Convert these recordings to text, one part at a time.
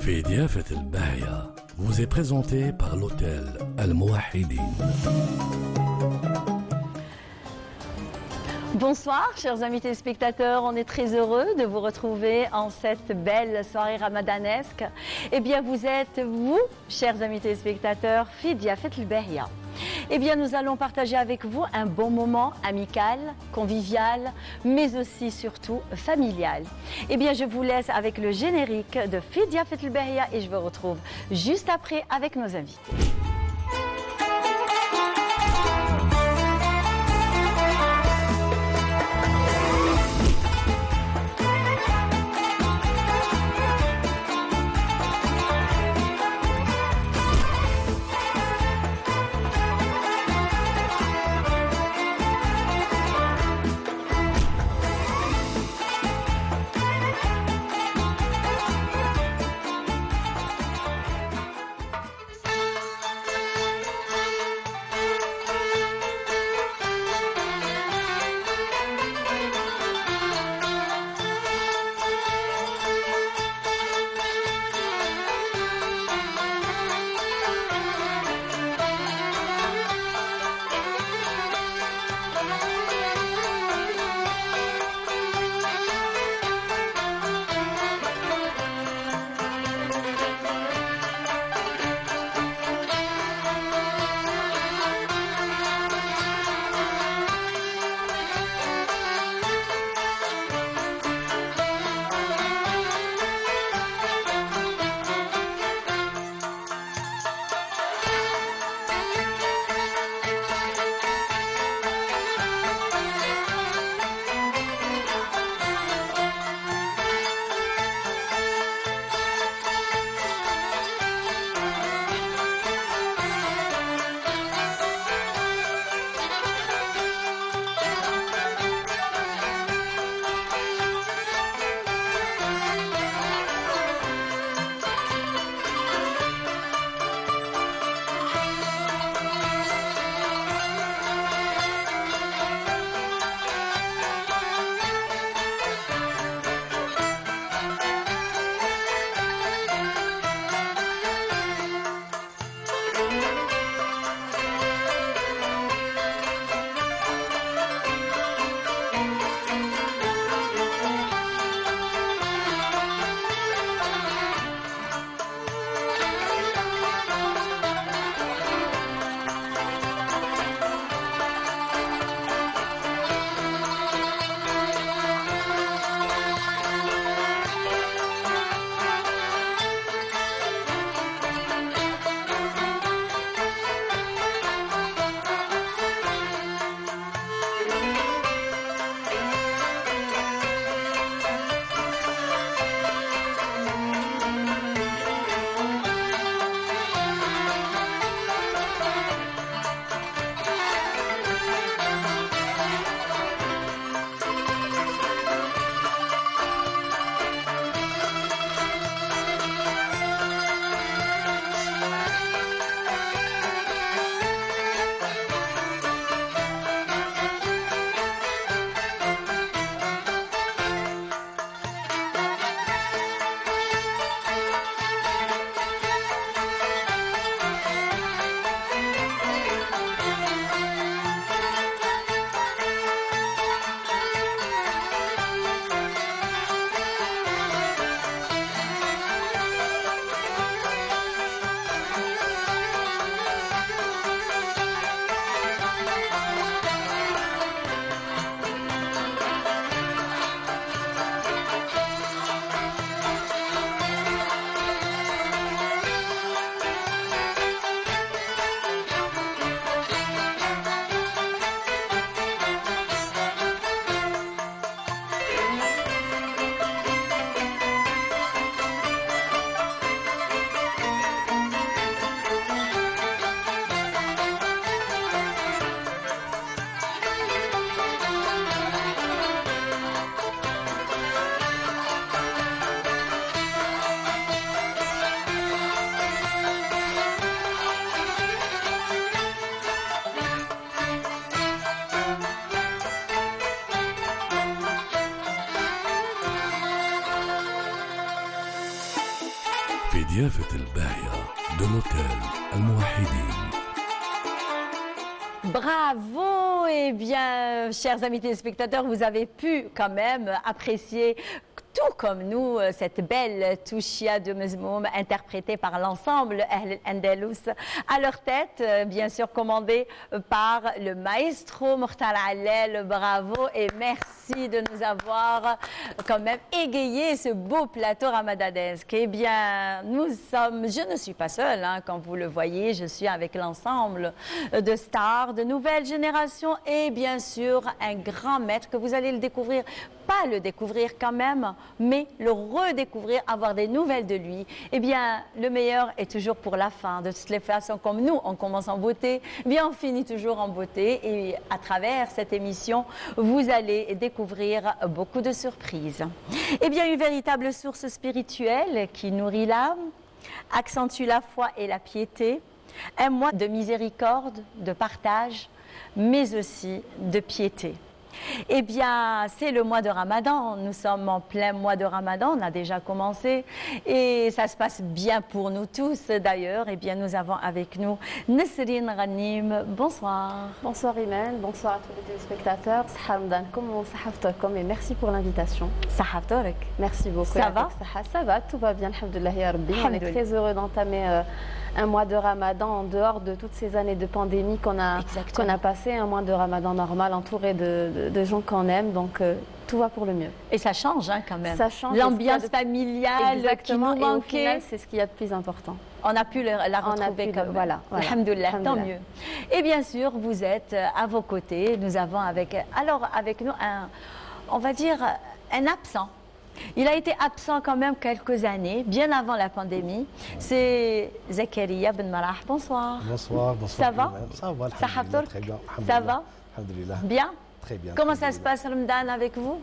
في ضيافة الباهية vous est présenté par l'hôtel Al-Mouahidine. Bonsoir chers amis téléspectateurs, on est très heureux de vous retrouver en cette belle soirée ramadanesque. Eh bien vous êtes, vous, chers amis téléspectateurs, fi Diafet al-Bahia. Eh bien nous allons partager avec vous un bon moment amical, convivial, mais aussi surtout familial. Eh bien je vous laisse avec le générique de fi Diafet al-Bahia et je vous retrouve juste après avec nos invités. في ضيافة الباهية de l'hôtel الموحدين. Bravo! Eh bien, chers amis téléspectateurs, vous avez pu quand même apprécier tout comme nous, cette belle touchia de Mezmoum interprétée par l'ensemble Ahl Andalous, à leur tête, bien sûr commandée par le maestro Mokhtar Allel. Bravo et merci de nous avoir quand même égayé ce beau plateau ramadanesque. Eh bien, je ne suis pas seule, hein, comme vous le voyez, je suis avec l'ensemble de stars, de nouvelles générations et bien sûr un grand maître que vous allez le découvrir, pas le découvrir quand même, mais le redécouvrir, avoir des nouvelles de lui. Eh bien, le meilleur est toujours pour la fin. De toutes les façons, comme nous, on commence en beauté, eh bien, on finit toujours en beauté. Et à travers cette émission, vous allez découvrir beaucoup de surprises. Eh bien, une véritable source spirituelle qui nourrit l'âme, accentue la foi et la piété, un mois de miséricorde, de partage, mais aussi de piété. Eh bien, c'est le mois de Ramadan. Nous sommes en plein mois de Ramadan. On a déjà commencé et ça se passe bien pour nous tous d'ailleurs. Eh bien, nous avons avec nous Nesrine Ghanim. Bonsoir. Bonsoir Imen, bonsoir à tous les téléspectateurs. Et merci pour l'invitation. Merci beaucoup. Ça va? Ça va, tout va bien, alhamdoulilah ya Rabbi. On est très heureux d'entamer un mois de Ramadan en dehors de toutes ces années de pandémie qu'on a passé, un mois de Ramadan normal entouré de gens qu'on aime, donc tout va pour le mieux. Et ça change hein, quand même. Ça change. L'ambiance familiale qui nous manquait. C'est ce qu'il y a de plus important. On a pu la retrouver comme voilà. Alhamdoulilah, tant mieux. Et bien sûr, vous êtes à vos côtés. Nous avons avec nous on va dire un absent. Il a été absent quand même quelques années, bien avant la pandémie. C'est Zakaria Ben Marah. Bonsoir. Bonsoir, bonsoir. Ça va? Ça va, très bien. Ça va? Alhamdoulilah. Bien? Très bien. Comment ça se passe, Ramadan, avec vous?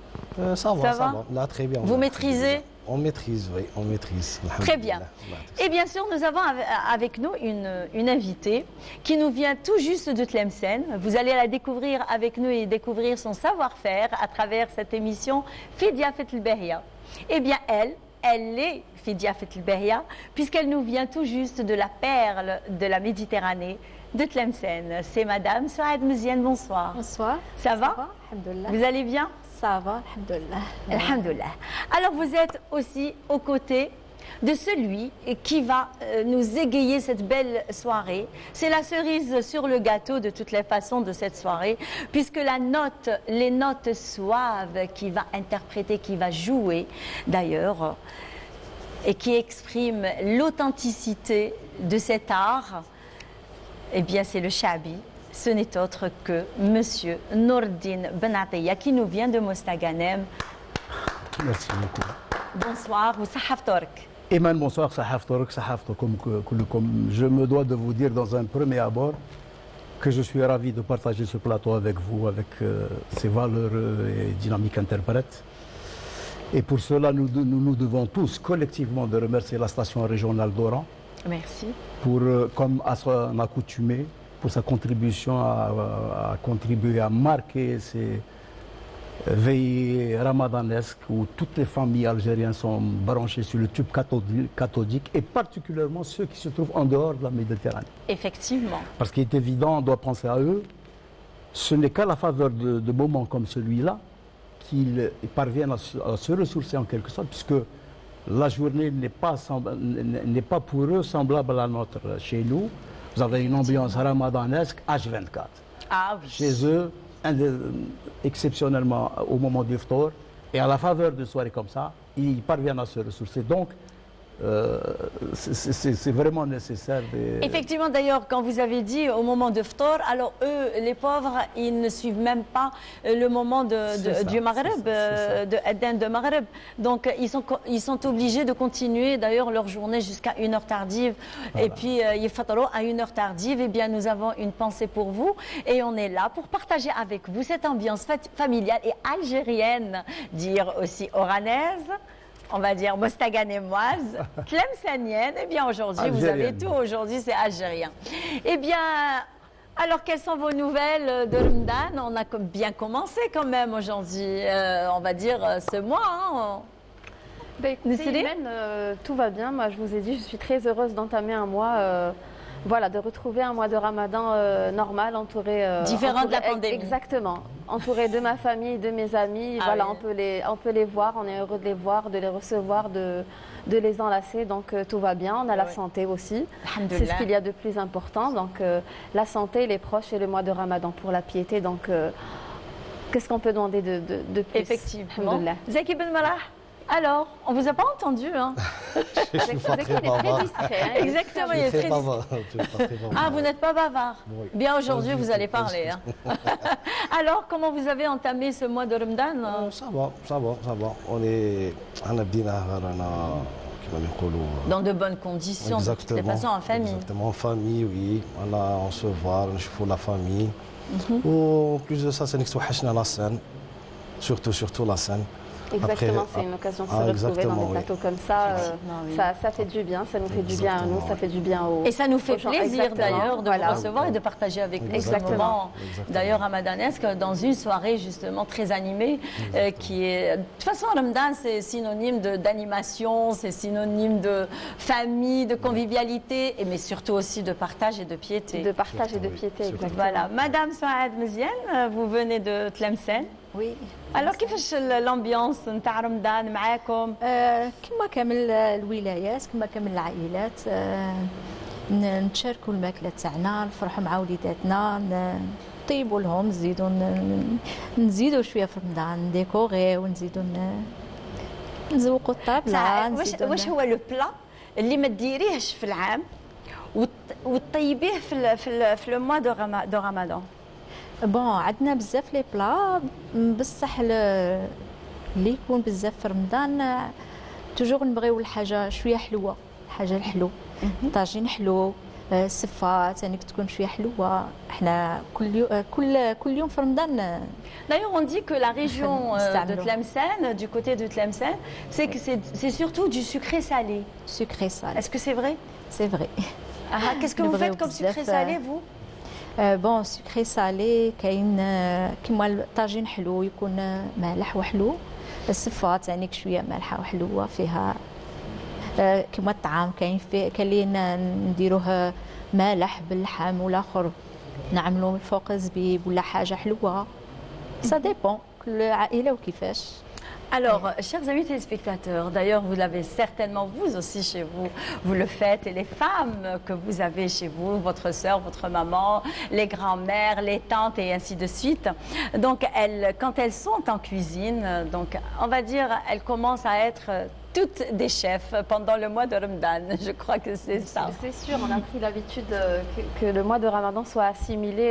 Ça va. Là, très bien. Vous maîtrisez? On maîtrise, oui, on maîtrise. Très bien. Et bien sûr, nous avons avec nous une invitée qui nous vient tout juste de Tlemcen. Vous allez la découvrir avec nous et découvrir son savoir-faire à travers cette émission Fidia Fet El-Bahia. Eh bien, elle est Fidia Fet El-Bahia puisqu'elle nous vient tout juste de la perle de la Méditerranée, de Tlemcen. C'est Madame Souad Mziane. Bonsoir. Bonsoir. Ça va? Alhamdoulilah. Vous allez bien? Ça va, alhamdoulilah. Alhamdoulilah. Alors vous êtes aussi aux côtés de celui qui va nous égayer cette belle soirée. C'est la cerise sur le gâteau de toutes les façons de cette soirée, puisque les notes suaves qui va interpréter, qui va jouer d'ailleurs, et qui exprime l'authenticité de cet art, eh bien c'est le Chabi. Ce n'est autre que Monsieur Nordin Ben Atiyah qui nous vient de Mostaganem. Merci beaucoup. Bonsoir, ou Sahaf Tork. Iman, bonsoir, Sahaf Tork, Sahaf Tork. Je me dois de vous dire dans un premier abord que je suis ravi de partager ce plateau avec vous, avec ces valeureux et dynamiques interprètes. Et pour cela, nous devons tous collectivement de remercier la station régionale d'Oran. Merci. Pour, comme à son accoutumé, pour sa contribution à contribuer à marquer ces veillées ramadanesques où toutes les familles algériennes sont branchées sur le tube cathodique et particulièrement ceux qui se trouvent en dehors de la Méditerranée. Effectivement. Parce qu'il est évident, on doit penser à eux. Ce n'est qu'à la faveur de moments comme celui-là qu'ils parviennent à se ressourcer en quelque sorte, puisque la journée n'est pas pour eux semblable à la nôtre chez nous. Vous avez une ambiance ramadanesque H24. Ah oui. Chez eux, exceptionnellement au moment du iftar, et à la faveur de soirées comme ça, ils parviennent à se ressourcer. Donc, c'est vraiment nécessaire. Effectivement, d'ailleurs, quand vous avez dit au moment de Ftor, alors eux, les pauvres, ils ne suivent même pas le moment du Maghreb, de Adhan de Maghreb. Donc, ils sont obligés de continuer d'ailleurs leur journée jusqu'à 1h tardive. Voilà. Et puis, ils Fataro à 1h tardive. Eh bien, nous avons une pensée pour vous et on est là pour partager avec vous cette ambiance familiale et algérienne, dire aussi oranaise. On va dire mostaganémoise, tlemcenienne. Eh bien, aujourd'hui, vous avez tout. Aujourd'hui, c'est algérien. Eh bien, alors, quelles sont vos nouvelles de Ramadan? On a bien commencé quand même aujourd'hui, on va dire, ce mois. Hein. Tout va bien. Moi, je vous ai dit, je suis très heureuse d'entamer un mois. Voilà, de retrouver un mois de Ramadan normal, entouré... Différent de la pandémie. Exactement. Entouré de ma famille, de mes amis. Voilà, oui. on peut les voir, on est heureux de les voir, de les recevoir, de les enlacer. Donc, tout va bien. On a la santé aussi. C'est ce qu'il y a de plus important. Donc, la santé, les proches et le mois de Ramadan pour la piété. Donc, qu'est-ce qu'on peut demander de plus? Effectivement. Zaki Ben Marah, alors, on ne vous a pas entendu, hein? Je suis pas très bavard. Exactement, il est très bavard. Ah, vous n'êtes pas bavard? Oui. Bien, aujourd'hui, vous allez parler. Hein. Alors, comment vous avez entamé ce mois de Ramadan? Ça va, ça va, ça va. On est dans de bonnes conditions, de toutes les façons, en famille. Exactement, en famille, oui. On se voit, on se fout la famille. En plus de ça, c'est la scène. Surtout la scène. Exactement, c'est une occasion de se retrouver dans des plateaux comme ça. Ça fait du bien, ça nous fait du bien à nous, ça fait du bien aux... Et ça nous fait plaisir d'ailleurs de vous recevoir et de partager avec nous ce moment, d'ailleurs ramadanesque, dans une soirée justement très animée qui est... De toute façon, Ramadan, c'est synonyme d'animation, c'est synonyme de famille, de convivialité, mais surtout aussi de partage et de piété. De partage et de piété, exactement. Voilà. Madame Souad Meziane, vous venez de Tlemcen. Oui. Alors كيفاش الامبيونس نتاع رمضان معاكم؟ كما كامل الولايات كما كامل العائلات نتشاركوا الماكله تاعنا نفرحوا مع وليداتنا نطيبوا لهم نزيدوا شويه في رمضان نديكوري ونزيدوا نزوقوا الطابله. واش هو لو بلا اللي ما ديريهش في العام وتطيبيه في لو موا دو رمضان؟ بون عندنا بزاف لي بلا بصح اللي يكون بزاف في رمضان توجور نبغيو الحاجه شويه حلوه، الحاجه الحلو، طاجين حلو، السفات يعني تكون شويه حلوه. احنا كل يوم في رمضان. D'ailleurs, on dit que la région de Tlemcen, du côté de Tlemcen, c'est que c'est surtout du sucré salé. Sucré salé. Est-ce que c'est vrai? C'est vrai. Qu'est-ce que vous faites comme sucré salé, vous? بون سكري سالي كاين كيما الطاجين حلو يكون مالح وحلو، الصفات يعني شويه مالحه وحلوه فيها كيما الطعام كاين فيه اللي نديروه مالح باللحم والاخر نعملوه من فوق زبيب ولا حاجه حلوه. سا ديبون كل عائله وكيفاش. Alors, chers amis téléspectateurs, d'ailleurs, vous l'avez certainement vous aussi chez vous, vous le faites, et les femmes que vous avez chez vous, votre sœur, votre maman, les grands-mères, les tantes et ainsi de suite. Donc, quand elles sont en cuisine, donc, on va dire, elles commencent à être toutes des chefs pendant le mois de Ramadan. Je crois que c'est ça. C'est sûr, on a pris l'habitude que le mois de Ramadan soit assimilé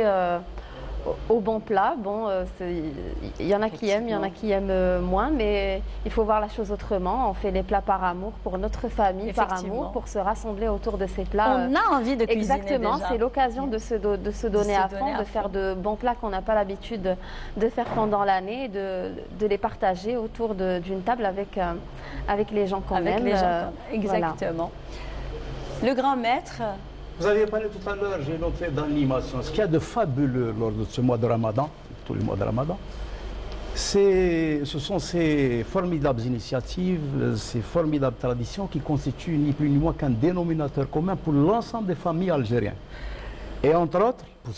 au bon plat. Bon, il y en a qui aiment, il y en a qui aiment moins, mais il faut voir la chose autrement. On fait les plats par amour pour notre famille, par amour, pour se rassembler autour de ces plats. On a envie de cuisiner. Exactement, c'est l'occasion de se donner à fond, de faire de bons plats qu'on n'a pas l'habitude de faire pendant l'année, de les partager autour d'une table avec les gens qu'on aime. Exactement. Voilà. Le grand maître. Vous avez parlé tout à l'heure, j'ai noté dans l'animation, ce qu'il y a de fabuleux lors de ce mois de Ramadan, tous les mois de Ramadan, ce sont ces formidables initiatives, ces formidables traditions qui constituent ni plus ni moins qu'un dénominateur commun pour l'ensemble des familles algériennes. Et entre autres, pour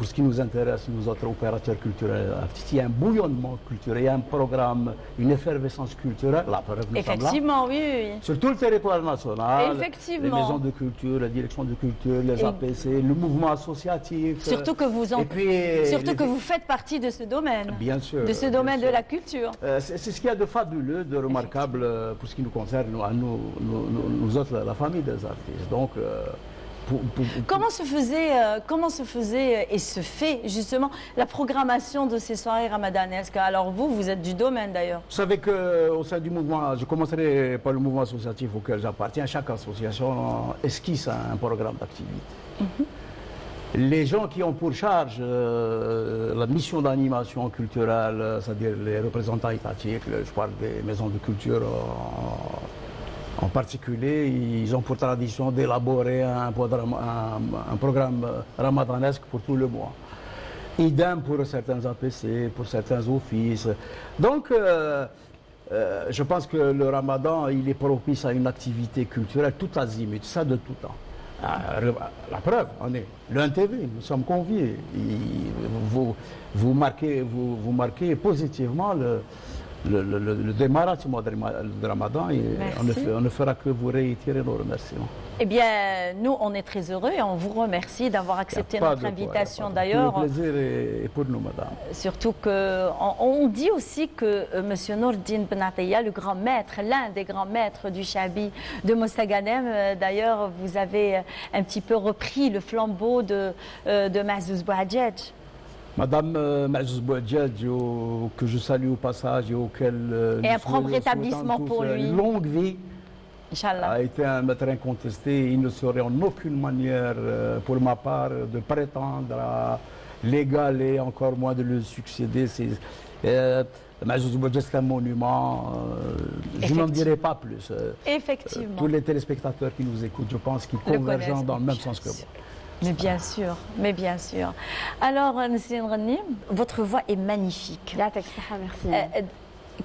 ce qui nous intéresse, nous autres opérateurs culturels, il y a un bouillonnement culturel, il y a un programme, une effervescence culturelle. La preuve, nous effectivement, sommes là, oui. Sur tout le territoire national. Effectivement. Les maisons de culture, la direction de culture, les APC, le mouvement associatif. Surtout que vous faites partie de ce domaine. Bien sûr. De ce domaine de la culture. C'est ce qu'il y a de fabuleux, de remarquable pour ce qui nous concerne, nous autres, la famille des artistes. Donc, comment se faisait et se fait justement la programmation de ces soirées ramadanesques? Alors vous êtes du domaine d'ailleurs. Vous savez qu'au sein du mouvement, je commencerai par le mouvement associatif auquel j'appartiens. Chaque association esquisse un programme d'activité. Les gens qui ont pour charge la mission d'animation culturelle, c'est-à-dire les représentants étatiques, je parle des maisons de culture en particulier, ils ont pour tradition d'élaborer un programme ramadanesque pour tout le mois. Idem pour certains APC, pour certains offices. Donc, je pense que le ramadan, il est propice à une activité culturelle tout azimut, ça de tout temps. La preuve, on est le 1TV, nous sommes conviés. Vous marquez positivement le démarrage du mois de Ramadan et on ne fera que vous réitérer nos remerciements. Eh bien, nous, on est très heureux et on vous remercie d'avoir accepté notre invitation d'ailleurs. Tout le plaisir est pour nous, madame. Surtout qu'on dit aussi que M. Nourdine Ben Ataya, le grand maître, l'un des grands maîtres du Chabi de Mostaganem, d'ailleurs, vous avez un petit peu repris le flambeau de Mazouz Bouadjedj. Madame Mazouz Bouadjedj, que je salue au passage et auquel et un prompt rétablissement pour lui. Une longue vie. Inch'Allah. A été un maître incontesté. Il ne serait en aucune manière, pour ma part, de prétendre à l'égaler, encore moins de le succéder. Mazouz Bouadjedj, c'est un monument. Je n'en dirai pas plus. Effectivement. Tous les téléspectateurs qui nous écoutent, je pense qu'ils convergent dans le même sens que moi. Mais bien sûr, mais bien sûr. Alors, Nesrine Ghani, votre voix est magnifique. Merci.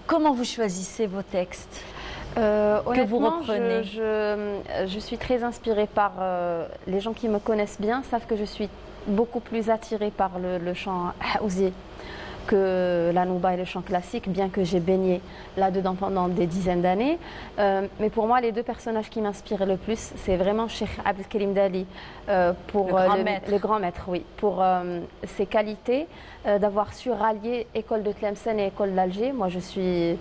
Comment vous choisissez vos textes que vous reprenez? Je suis très inspirée par les gens qui me connaissent bien, savent que je suis beaucoup plus attirée par le chant haouzi que la nouba et le chant classique, bien que j'ai baigné là-dedans pendant des dizaines d'années. Mais pour moi, les deux personnages qui m'inspirent le plus, c'est vraiment Cheikh Abdelkarim Dali, pour le grand maître, oui, pour ses qualités, d'avoir su rallier école de Tlemcen et école d'Alger. Moi, je suis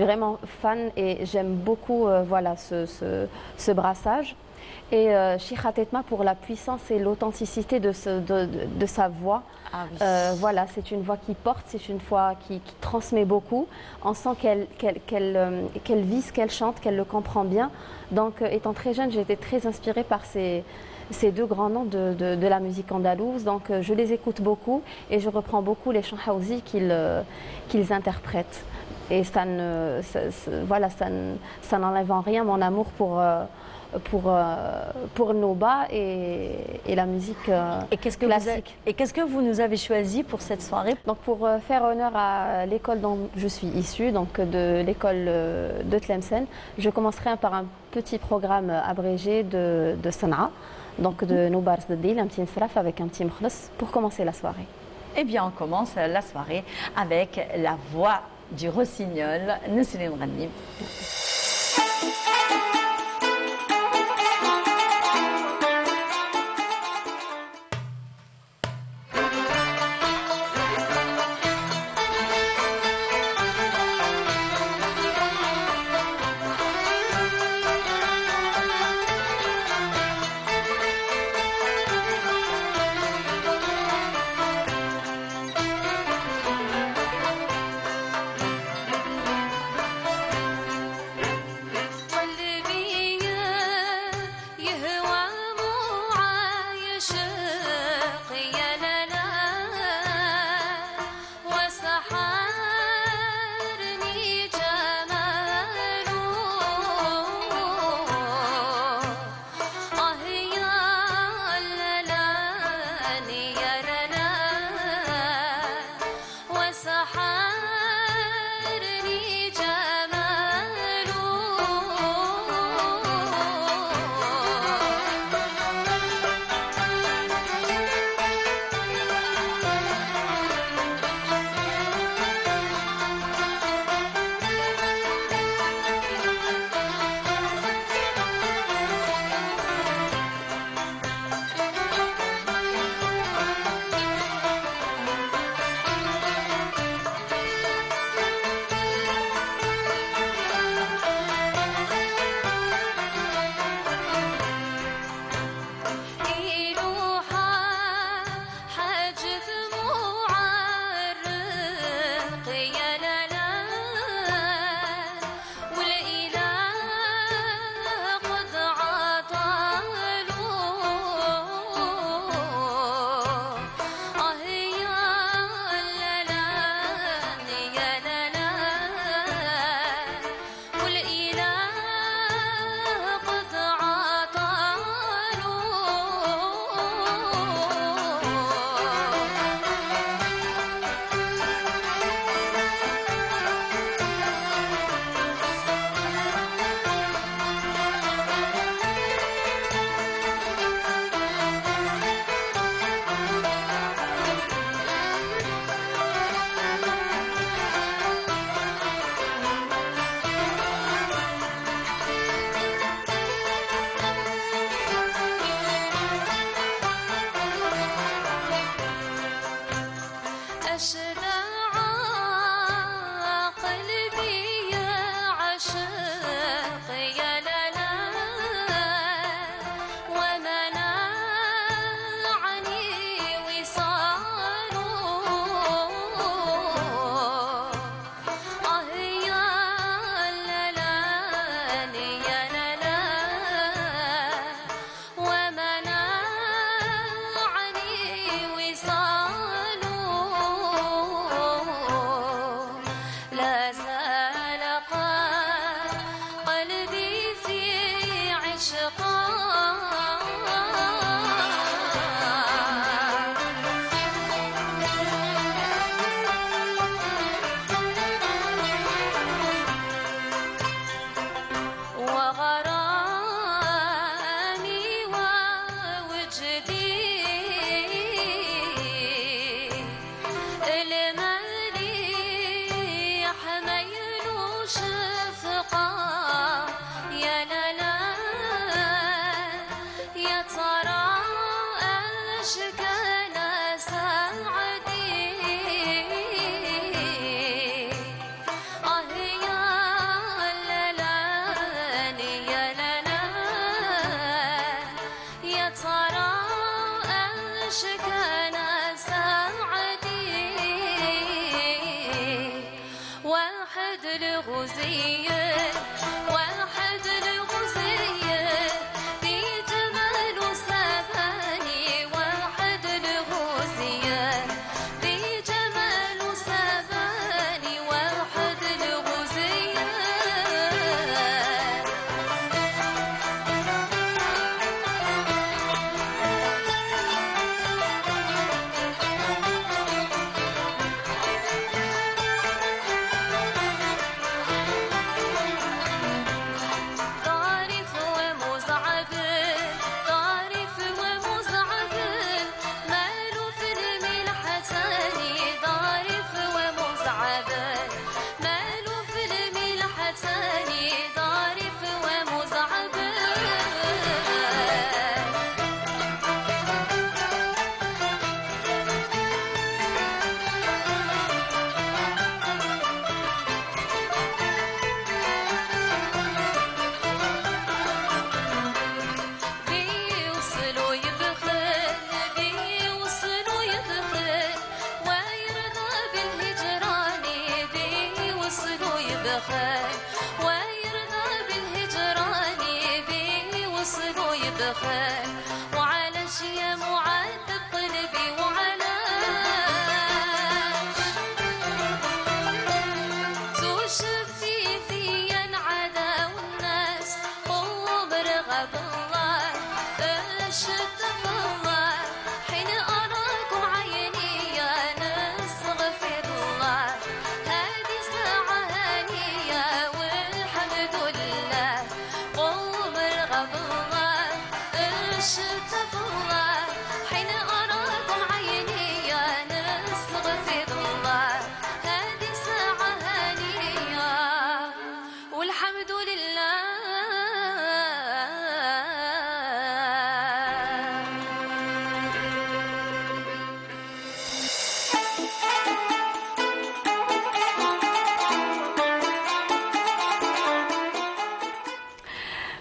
vraiment fan et j'aime beaucoup voilà, ce brassage. Et Cheikh Hatetma pour la puissance et l'authenticité de sa voix. Ah oui. Voilà, c'est une voix qui porte, c'est une voix qui transmet beaucoup. On sent qu'elle vise, qu'elle chante, qu'elle le comprend bien. Donc, étant très jeune, j'ai été très inspirée par ces deux grands noms de la musique andalouse. Donc, je les écoute beaucoup et je reprends beaucoup les chants haouzi qu'ils interprètent. Et ça n'enlève en rien mon amour pour Noba et la musique classique. Et qu'est-ce que vous nous avez choisi pour cette soirée? Donc pour faire honneur à l'école dont je suis issue, donc de l'école de Tlemcen, je commencerai par un petit programme abrégé de Sanaa, donc de Noba Rsdil, un petit nsraf avec un petit mkhlos pour commencer la soirée. Eh bien, on commence la soirée avec la voix du rossignol, Nesrine Ghani. واللي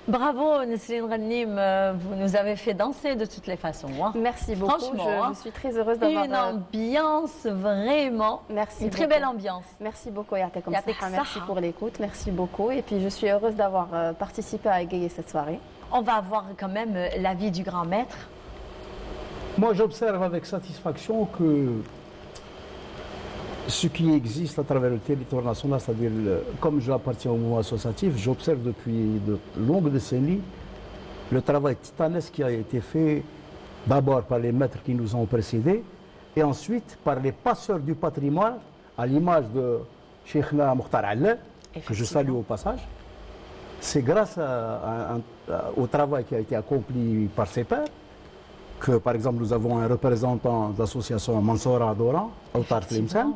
Bravo Nesrine Ghanim, vous nous avez fait danser de toutes les façons. Hein. Merci beaucoup, franchement, je suis très heureuse d'avoir... Une ambiance vraiment, merci une très belle ambiance. Merci beaucoup Yatekom Saha, merci pour l'écoute, merci beaucoup. Et puis je suis heureuse d'avoir participé à égayer cette soirée. On va avoir quand même l'avis du grand maître. Moi j'observe avec satisfaction que ce qui existe à travers le territoire national, c'est-à-dire, comme j'appartiens au mouvement associatif, j'observe depuis de longues décennies le travail titanesque qui a été fait d'abord par les maîtres qui nous ont précédés et ensuite par les passeurs du patrimoine, à l'image de Cheikhna Mokhtar Allah, que je salue au passage. C'est grâce au travail qui a été accompli par ses pairs que, par exemple, nous avons un représentant de l'association Mansoura Adoran, Autar Tlemcen.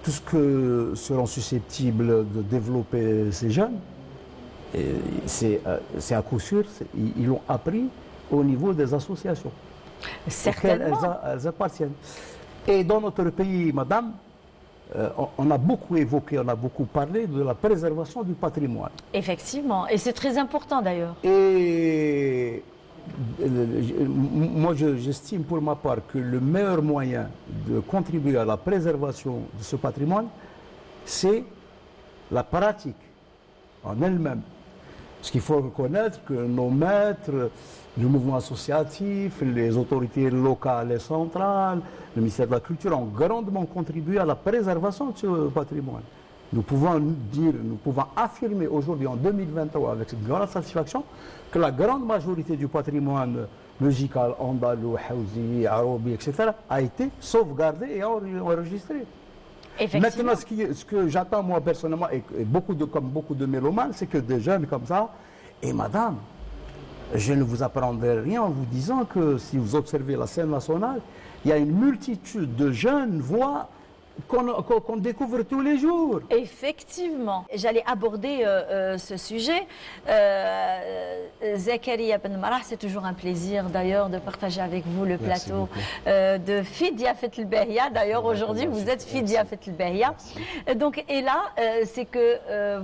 Tout ce que seront susceptibles de développer ces jeunes, c'est à coup sûr, ils l'ont appris au niveau des associations auxquelles elles appartiennent. Et dans notre pays, madame, on a beaucoup évoqué, on a beaucoup parlé de la préservation du patrimoine. Effectivement, et c'est très important d'ailleurs. Et moi, j'estime pour ma part que le meilleur moyen de contribuer à la préservation de ce patrimoine, c'est la pratique en elle-même. Parce qu'il faut reconnaître que nos maîtres, le mouvement associatif, les autorités locales et centrales, le ministère de la Culture ont grandement contribué à la préservation de ce patrimoine. Nous pouvons dire, nous pouvons affirmer aujourd'hui en 2023 avec une grande satisfaction que la grande majorité du patrimoine musical andalou, haouzi, arabi, etc. a été sauvegardé et enregistré. Maintenant, ce que j'attends moi personnellement, et comme beaucoup de mélomanes, c'est que des jeunes comme ça, et madame, je ne vous apprendrai rien en vous disant que si vous observez la scène nationale, il y a une multitude de jeunes voix qu'on découvre tous les jours. Effectivement. J'allais aborder ce sujet. Zakaria Ben Marah, c'est toujours un plaisir d'ailleurs de partager avec vous le plateau de Fidia Fet el-Bahia. D'ailleurs, aujourd'hui, vous êtes Fidia Fet el-Bahia. Donc, et là, c'est que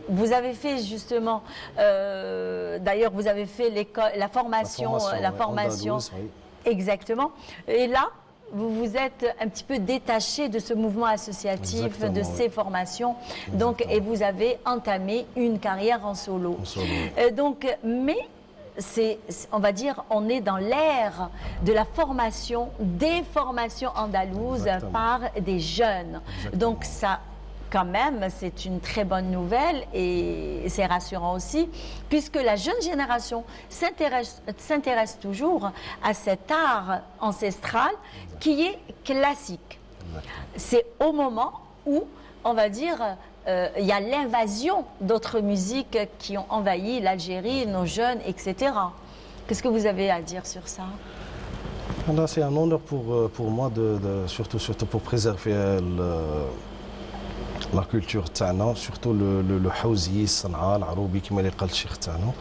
vous avez fait justement, d'ailleurs, vous avez fait la formation. Andalouse, oui. Exactement. Et là, vous vous êtes un petit peu détaché de ce mouvement associatif, Exactement, de ces formations, donc, et vous avez entamé une carrière en solo. Mais on va dire, on est dans l'ère de la formation, des formations andalouses par des jeunes. Donc ça, quand même, c'est une très bonne nouvelle et c'est rassurant aussi, puisque la jeune génération s'intéresse toujours à cet art ancestral qui est classique. C'est au moment où, on va dire, il y a l'invasion d'autres musiques qui ont envahi l'Algérie, nos jeunes, etc. Qu'est-ce que vous avez à dire sur ça? C'est un honneur pour moi, surtout pour préserver la culture تاعنا, surtout le حوزي, الصنعاء, العروبي كما اللي قال الشيخ تاعنا.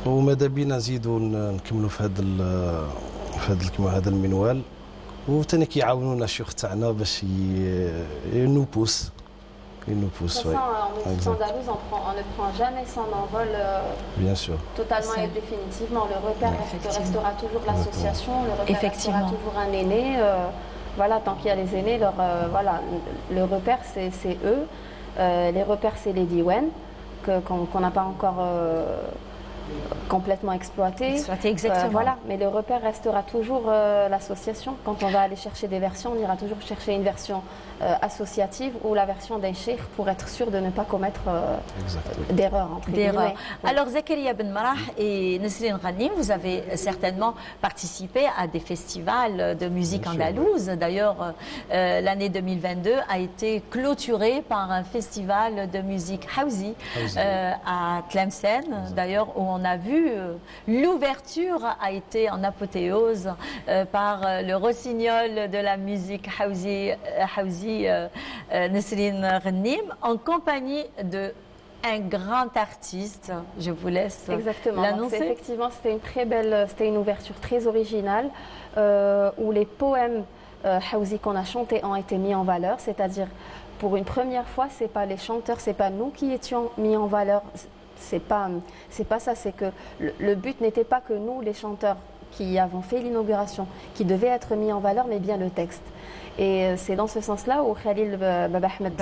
وماذا بينا نزيدوا نكملوا في هذا المنوال, وثاني كيعاونونا الشيوخ تاعنا باش nous pousse. De toute façon, en musique andalouse, on ne prend jamais son envol bien sûr. Totalement et définitivement. Le repère restera toujours l'association, le repère restera toujours un aîné. Voilà, tant qu'il y a les aînés, le repère c'est eux. Les repères c'est les diwen qu'on n'a pas encore complètement exploité. Exactement. Voilà, mais le repère restera toujours l'association. Quand on va aller chercher des versions, on ira toujours chercher une version associative ou la version d'un cheikh pour être sûr de ne pas commettre d'erreurs. Alors Zakaria Ben Marah et Nesrine Ghanim, vous avez certainement participé à des festivals de musique andalouse. D'ailleurs, l'année 2022 a été clôturée par un festival de musique Hawzi à Tlemcen, d'ailleurs, où on a vu l'ouverture a été en apothéose par le rossignol de la musique Hawzi Nesrine Ghanim, en compagnie de un grand artiste. Je vous laisse l'annoncer. Effectivement, c'était une très belle, c'était une ouverture très originale où les poèmes Hawzi qu'on a chantés ont été mis en valeur, c'est-à-dire pour une première fois, c'est pas les chanteurs, c'est pas nous qui étions mis en valeur. C'est pas ça, c'est que le but n'était pas que nous, les chanteurs qui avons fait l'inauguration, qui devaient être mis en valeur, mais bien le texte. Et c'est dans ce sens-là où Khalil Baba Ahmed,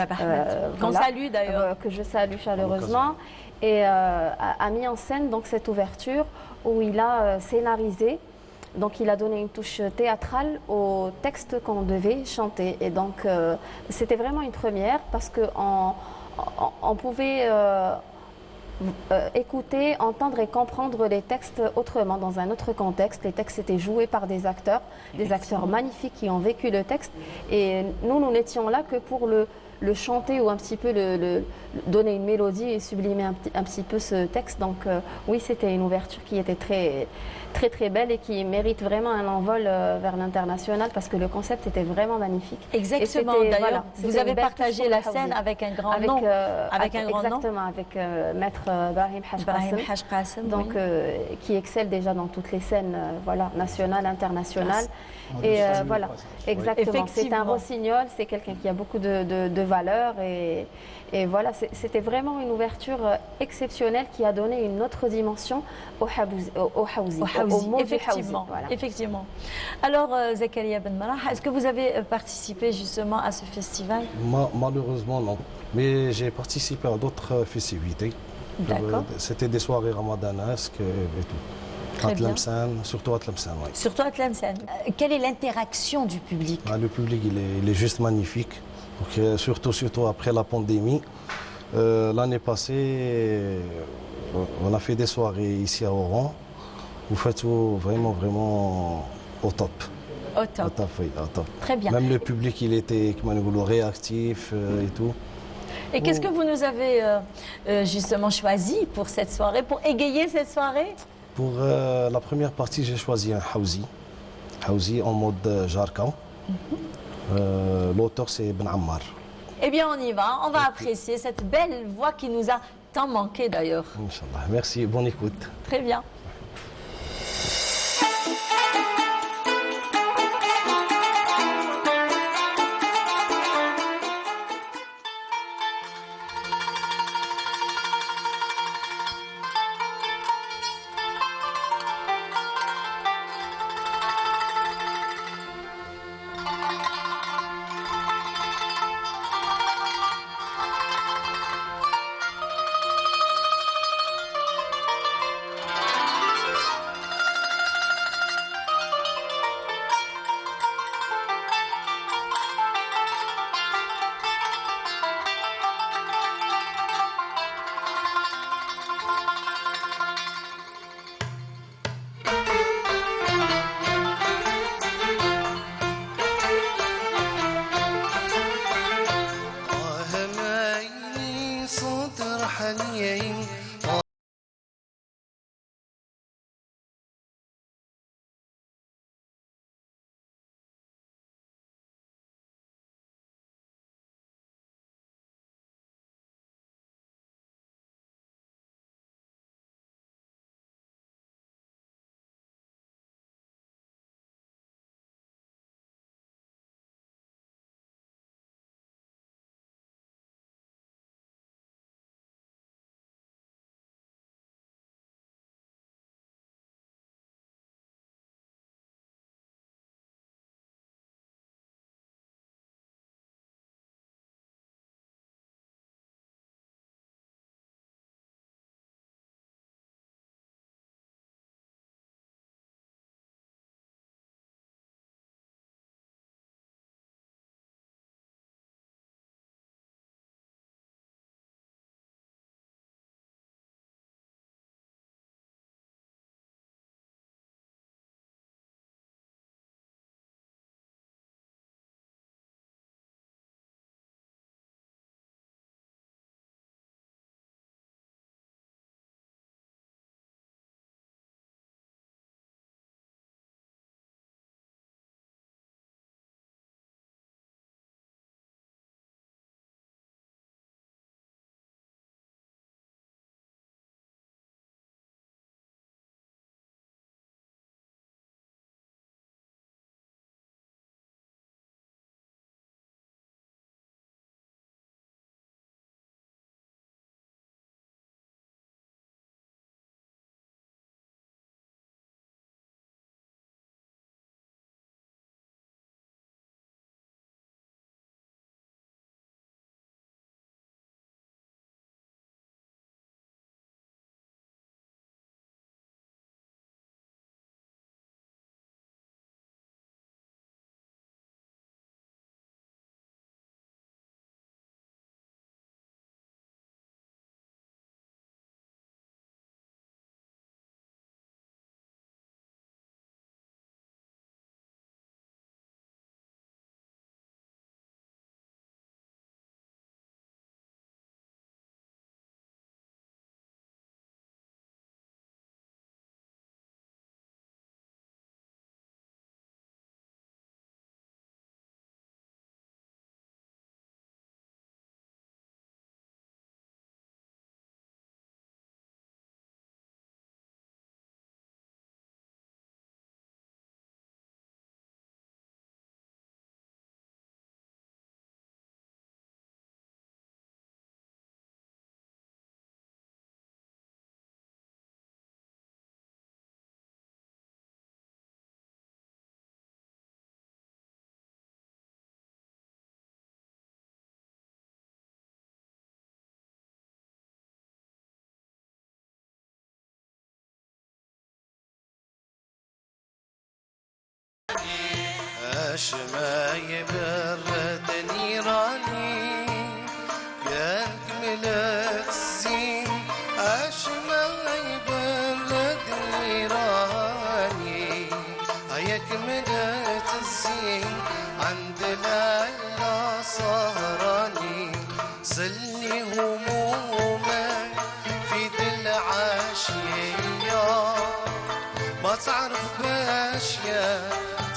qu'on salue d'ailleurs, que je salue chaleureusement, et a mis en scène donc cette ouverture où il a scénarisé. Donc il a donné une touche théâtrale au texte qu'on devait chanter. Et donc c'était vraiment une première parce qu'on pouvait écouter, entendre et comprendre les textes autrement, dans un autre contexte. Les textes étaient joués par des acteurs magnifiques qui ont vécu le texte. Et nous n'étions là que pour le chanter ou un petit peu donner une mélodie et sublimer un petit peu ce texte. Donc oui, c'était une ouverture qui était très belle et qui mérite vraiment un envol vers l'international parce que le concept était vraiment magnifique. Exactement, d'ailleurs, vous avez partagé la scène avec un grand nom. Exactement, avec Maître Brahim Haj Qassem, donc, qui excelle déjà dans toutes les scènes nationales, internationales. Et voilà, exactement, c'est un rossignol, c'est quelqu'un qui a beaucoup de valeur et voilà, c'était vraiment une ouverture exceptionnelle qui a donné une autre dimension au Hawzi, au mot effectivement, Hawzi, voilà. Effectivement. Alors, Zakaria Ben Marah, est-ce que vous avez participé justement à ce festival? Malheureusement, non. Mais j'ai participé à d'autres festivités. D'accord. C'était des soirées ramadanesques et tout. À Tlemcen, surtout à Tlemcen, oui. Surtout à Tlemcen. Quelle est l'interaction du public? Le public, il est juste magnifique. Donc, surtout après la pandémie. L'année passée, on a fait des soirées ici à Oran. Vous faites vraiment au top. Au top. Oui, au top. Très bien. Même le public, il était réactif et tout. Et qu'est-ce que vous nous avez justement choisi pour cette soirée, pour égayer cette soirée? Pour la première partie, j'ai choisi un Hawzi en mode Jarka. L'auteur, c'est Ben Ammar. Eh bien, on y va. On va apprécier cette belle voix qui nous a tant manqué d'ailleurs. Inch'Allah. Merci, bonne écoute. Très bien. نيراني ما يبرد نيراني يا كملت الزين ما يبرد نيراني يا كملت الزين عند لالا سهراني سلني همومك في دل عاشية ما تعرف باش يا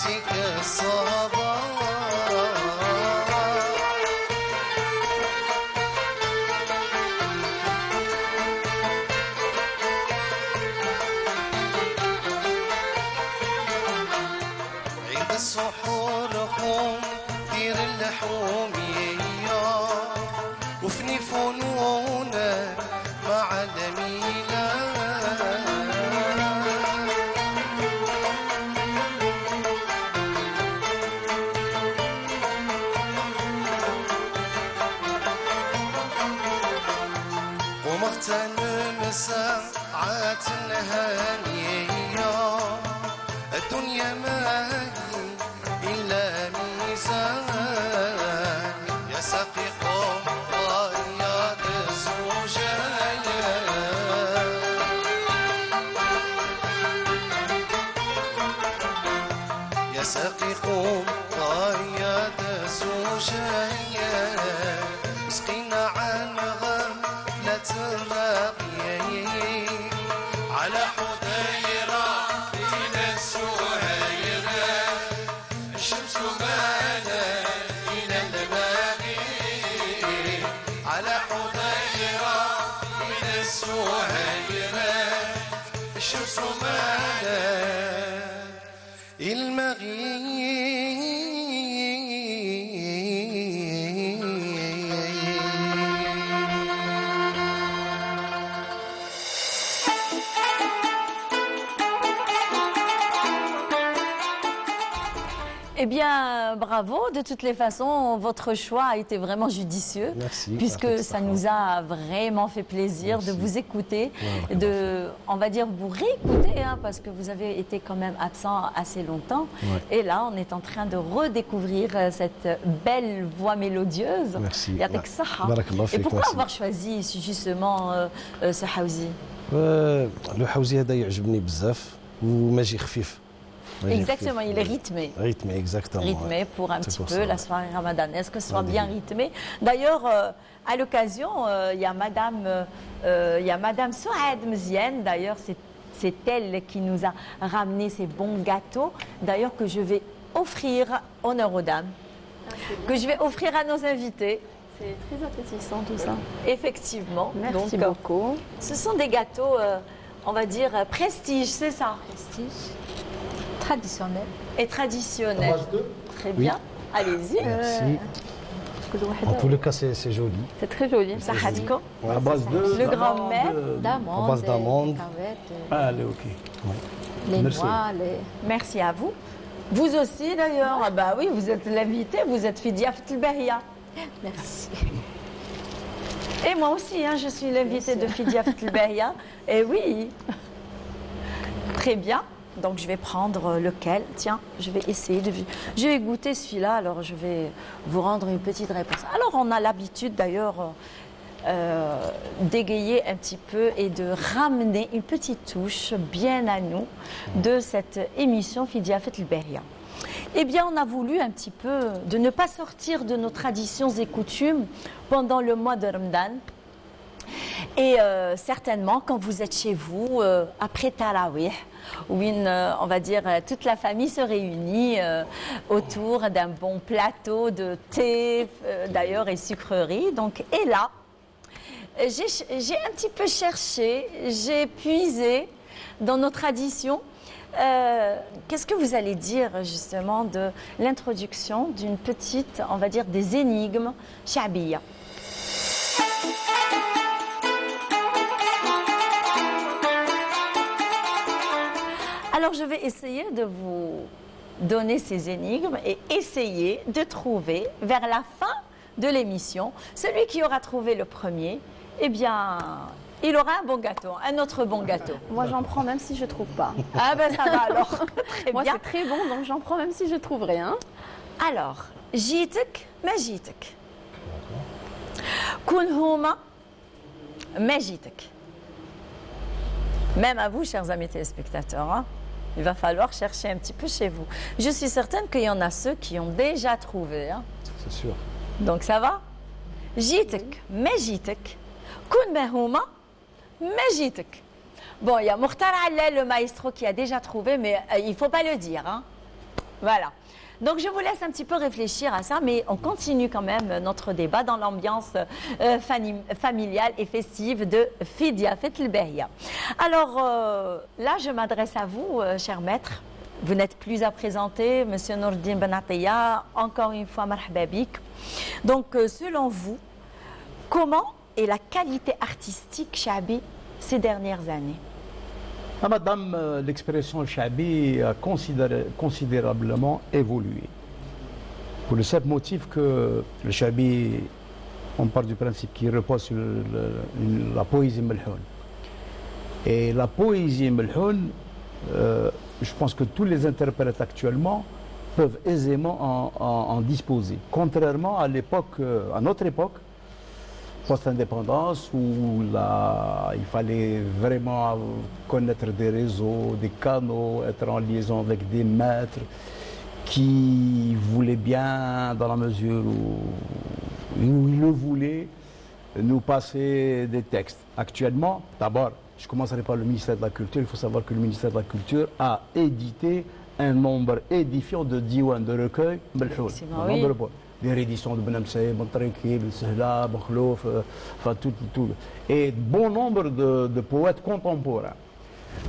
تيك الصباح عيد السحور قوم دير اللحومية وفني فنونك مع الميلاد ومغتنم ساعات هانية الدنيا ما هي إلا ميزان يا ساقي قوم طريات الزوجايا يا ساقي قوم طريات الزوجايا مسقينا عن غفلة sur malade, il Eh bien, bravo. De toutes les façons, votre choix a été vraiment judicieux. Merci. Puisque ça nous a vraiment fait plaisir de vous écouter, on va dire, vous réécouter, hein, parce que vous avez été quand même absent assez longtemps. Ouais. Et là, on est en train de redécouvrir cette belle voix mélodieuse. Merci. Et pourquoi avoir choisi justement ce Hawzi? Le Hawzi هذا يعجبني بزاف وماجي خفيف. Exactement, il est rythmé. Rythmé, exactement. Rythmé ouais. pour un petit peu la soirée ramadanesque, que ce soit bien rythmé. D'ailleurs, à l'occasion, il y a Madame Souad Mziane, d'ailleurs, c'est elle qui nous a ramené ces bons gâteaux, d'ailleurs que je vais offrir, honneur aux dames, que je vais offrir à nos invités. C'est très appétissant tout ça. Effectivement. Merci beaucoup. Ce sont des gâteaux, on va dire, prestige, c'est ça? Prestige. Traditionnel. Et traditionnel. Très bien. Oui. Allez-y. Merci. En tous les cas, c'est joli. C'est très joli. Ça hadko. À base de le grand-mère d'amandes. À base d'amandes. Allez, ok. Les noix. Merci à vous. Vous aussi d'ailleurs. Ah bah oui, vous êtes l'invité. Vous êtes Fidia Ftlbahia. Merci. Et moi aussi, hein, je suis l'invitée de Fidia Ftlbahia. Et oui. Très bien. Donc je vais prendre lequel. Tiens, je vais essayer de... Je vais goûter celui-là, alors je vais vous rendre une petite réponse. Alors on a l'habitude d'ailleurs d'égayer un petit peu et de ramener une petite touche bien à nous de cette émission Fidia Ftlbahia. Eh bien, on a voulu un petit peu de ne pas sortir de nos traditions et coutumes pendant le mois de Ramadan. Et certainement, quand vous êtes chez vous, après Tarawih, où on va dire, toute la famille se réunit autour d'un bon plateau de thé, d'ailleurs, et sucreries. Donc, et là, j'ai un petit peu cherché, j'ai puisé dans nos traditions. Qu'est-ce que vous allez dire justement de l'introduction d'une petite, on va dire, des énigmes shabiya? Alors, je vais essayer de vous donner ces énigmes et essayer de trouver, vers la fin de l'émission, celui qui aura trouvé le premier, eh bien, il aura un bon gâteau, un autre bon gâteau. Moi, j'en prends même si je ne trouve pas. Ah ben, ça va alors. Très Moi, bien. c'est très bon, donc j'en prends même si je ne trouve rien. Alors, jitek, ma jitek. Kun huma, ma jitek. Même à vous, chers amis téléspectateurs, hein, il va falloir chercher un petit peu chez vous. Je suis certaine qu'il y en a ceux qui ont déjà trouvé. Hein. C'est sûr. Donc ça va? Jitek, ma jitek. Kun mahuma, ma jitek. Bon, il y a Mokhtar Allel, le maestro, qui a déjà trouvé, mais il ne faut pas le dire. Hein. Voilà. Donc je vous laisse un petit peu réfléchir à ça, mais on continue quand même notre débat dans l'ambiance familiale et festive de Fidia Ftlbahia. Alors là, je m'adresse à vous, cher maître. Vous n'êtes plus à présenter, Monsieur Nourdine Ben Attia, encore une fois, marhaba bik. Donc selon vous, comment est la qualité artistique shabi ces dernières années? Madame, l'expression shabi a considérablement évolué. Pour le simple motif que le shabi, on part du principe qu'il repose sur la poésie melhoun. Et la poésie melhoun, je pense que tous les interprètes actuellement peuvent aisément en disposer. Contrairement à l'époque, à notre époque, post-indépendance, où il fallait vraiment connaître des réseaux, des canaux, être en liaison avec des maîtres qui voulaient bien, dans la mesure où ils le voulaient, nous passer des textes. Actuellement, d'abord, je commencerai par le ministère de la Culture. Il faut savoir que le ministère de la Culture a édité un nombre édifiant de diwan, de recueils, des rééditions de Benamsé, Montreki, Sehla, Bakhlouf, enfin tout. Et bon nombre de poètes contemporains.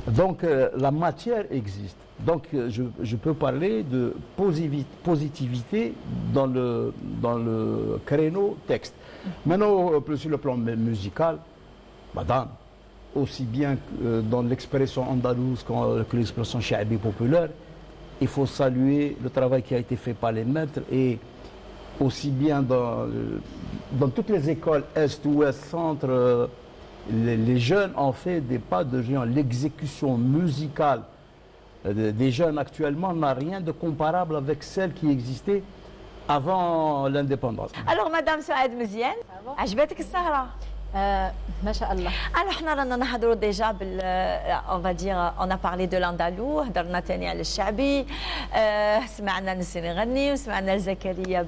Donc la matière existe. Donc je peux parler de positivité dans le créneau texte. Maintenant, sur le plan musical, madame, aussi bien dans l'expression andalouse que l'expression chabi populaire, il faut saluer le travail qui a été fait par les maîtres et aussi bien dans toutes les écoles Est, Ouest, Centre, les jeunes ont fait des pas de géant. L'exécution musicale des jeunes actuellement n'a rien de comparable avec celle qui existait avant l'indépendance. Alors, Madame Souad Mziane, عجبتك السهرة؟ ما شاء الله. Alors, احنا رانا نهضروا ديجا on va dire, on a parlé de l'andalou, هضرنا ثاني على الشعبي، سمعنا نسرين يغني وسمعنا زكريا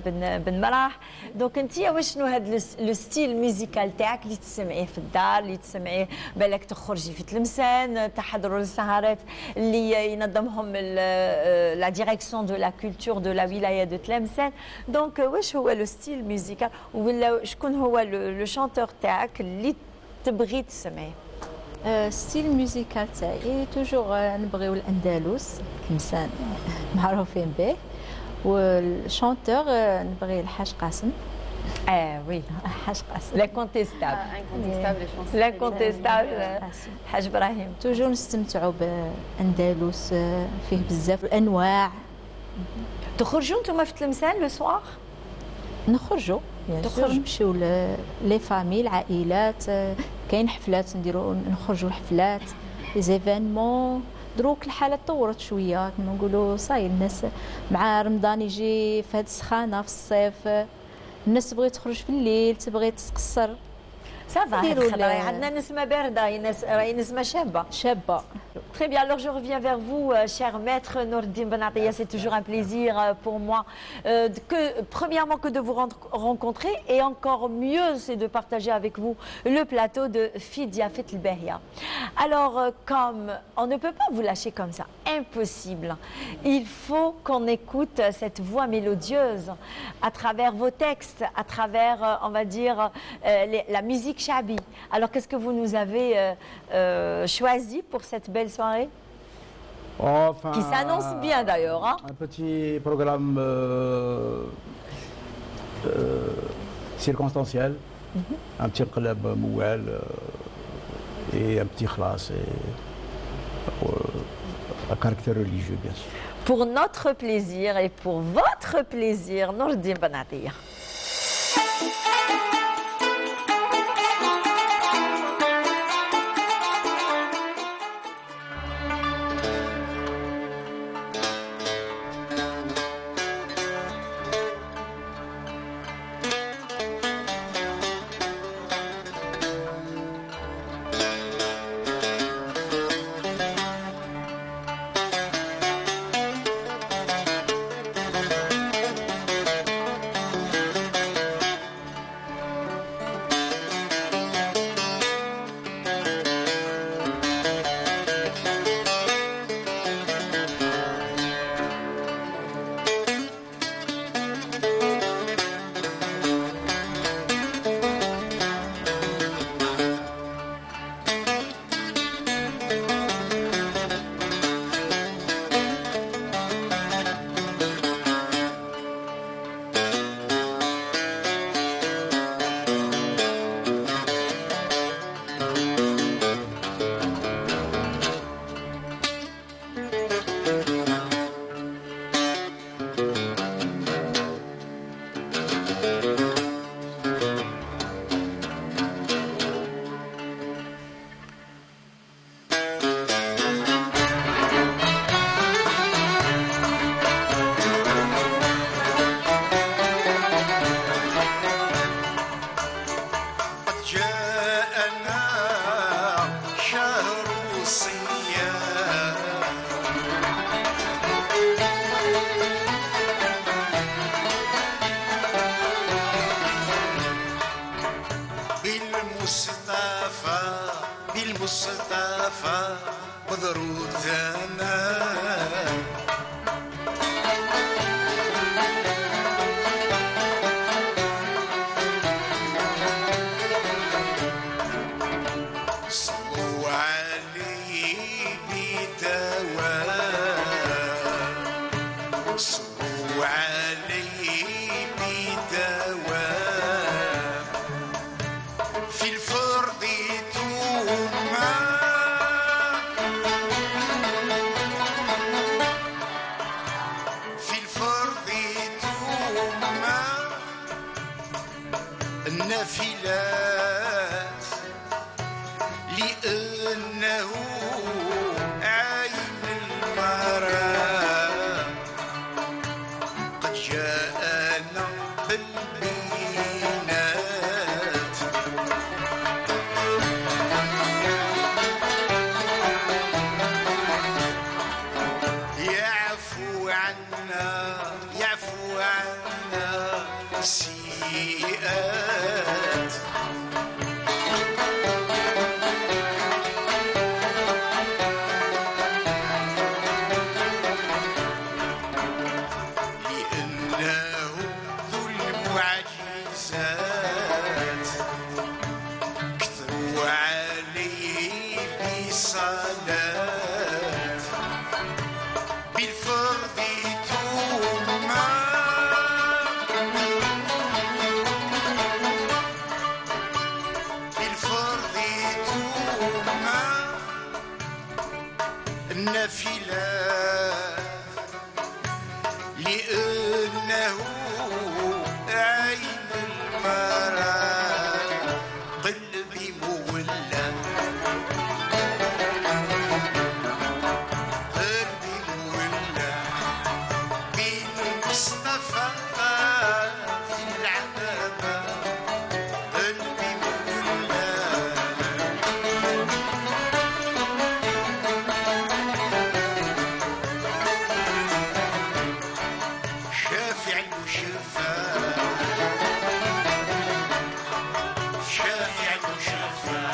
بن مراح. دونك انت واش شنو هذا لو ستيل ميوزيكال تاعك اللي تسمعيه في الدار، اللي تسمعيه بالك تخرجي في تلمسان، تحضروا السهرات اللي ينظمهم لا ديريكسيون دو لا كولتور دو لا ولايه دو تلمسان. دونك واش هو لو ستيل ميوزيكال ولا شكون هو لو شانتور تاعك اللي تبغي تسمعيه؟ ستيل ميوزيكال تاعي توجور نبغيو الاندلس تلمسان معروفين به، والشانتور نبغي الحاج قاسم. وي حاج قاسم لانكونتيستابل حاج ابراهيم. توجور نستمتعوا باندلس، فيه بزاف الانواع. تخرجوا نتوما في تلمسان لو سوار؟ نخرجوا نمشيو لي فامي العائلات، كاين حفلات نديروا نخرجوا الحفلات لي زيفينمون. دروك الحاله تطورت شويه كما نقولوا صاي الناس مع رمضان يجي في هذه السخانه في الصيف، الناس تبغي تخرج في الليل، تبغي تقصر. صافا عندنا نسمه بارده، راهي نسمه شابه. Très bien, alors je reviens vers vous, cher maître Nourdine Ben Attia. C'est toujours un plaisir pour moi, premièrement que de vous rencontrer, et encore mieux c'est de partager avec vous le plateau de Fidia Fet El Bahia. Alors, comme on ne peut pas vous lâcher comme ça, impossible, il faut qu'on écoute cette voix mélodieuse à travers vos textes, à travers, on va dire, la musique chabi. Alors, qu'est-ce que vous nous avez choisi pour cette belle soirée? Enfin, qui s'annonce bien d'ailleurs. Hein? Un petit programme circonstanciel, un petit club mouel et un petit classe à caractère religieux, bien sûr. Pour notre plaisir et pour votre plaisir, Nourdine Ben Attia. بالمصطفى مضروب زمان صلوا عليه في الفرض توما في الفرض توما النافلات لأنه عين المرأة قد جاءنا بالبينات يعفو عنا السيئات لأنه ذو المعجزات كتبوا عليه بصلاة بالفرض توما بالفرض توما النافلات لأنه عين المرأة قلبي مولى قلبي مولى بالمصطفى في العتبة قلبي مولى شافع المشفى شافع المشفى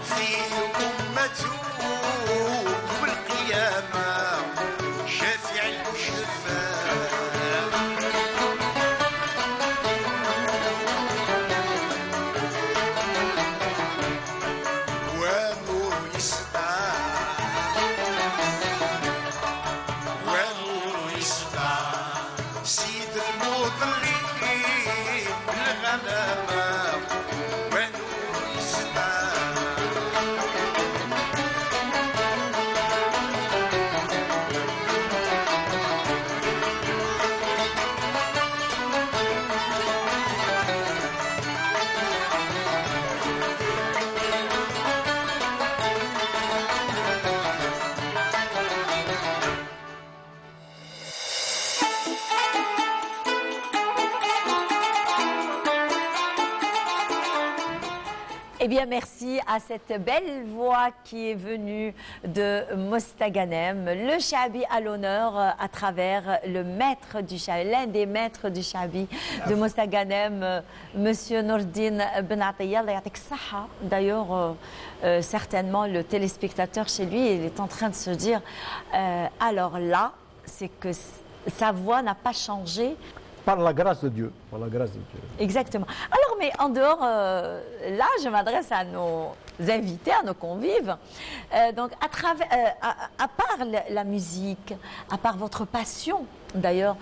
في أمته بالقيامة شافع المشفى ونور يسطع ونور يسطع سيد المضلين بالغلامة ونور يسطع Eh bien, merci à cette belle voix qui est venue de Mostaganem. Le Chabi à l'honneur à travers le maître du Chabi, l'un des maîtres du Chabi de Mostaganem, Monsieur Nourdine Ben Atiyah. D'ailleurs, certainement, le téléspectateur chez lui, il est en train de se dire, alors là, c'est que sa voix n'a pas changé. Par la grâce de Dieu. Par la grâce de Dieu. Exactement. Alors, mais en dehors, là, je m'adresse à nos invités, à nos convives. Donc, à part la musique, à part votre passion, d'ailleurs,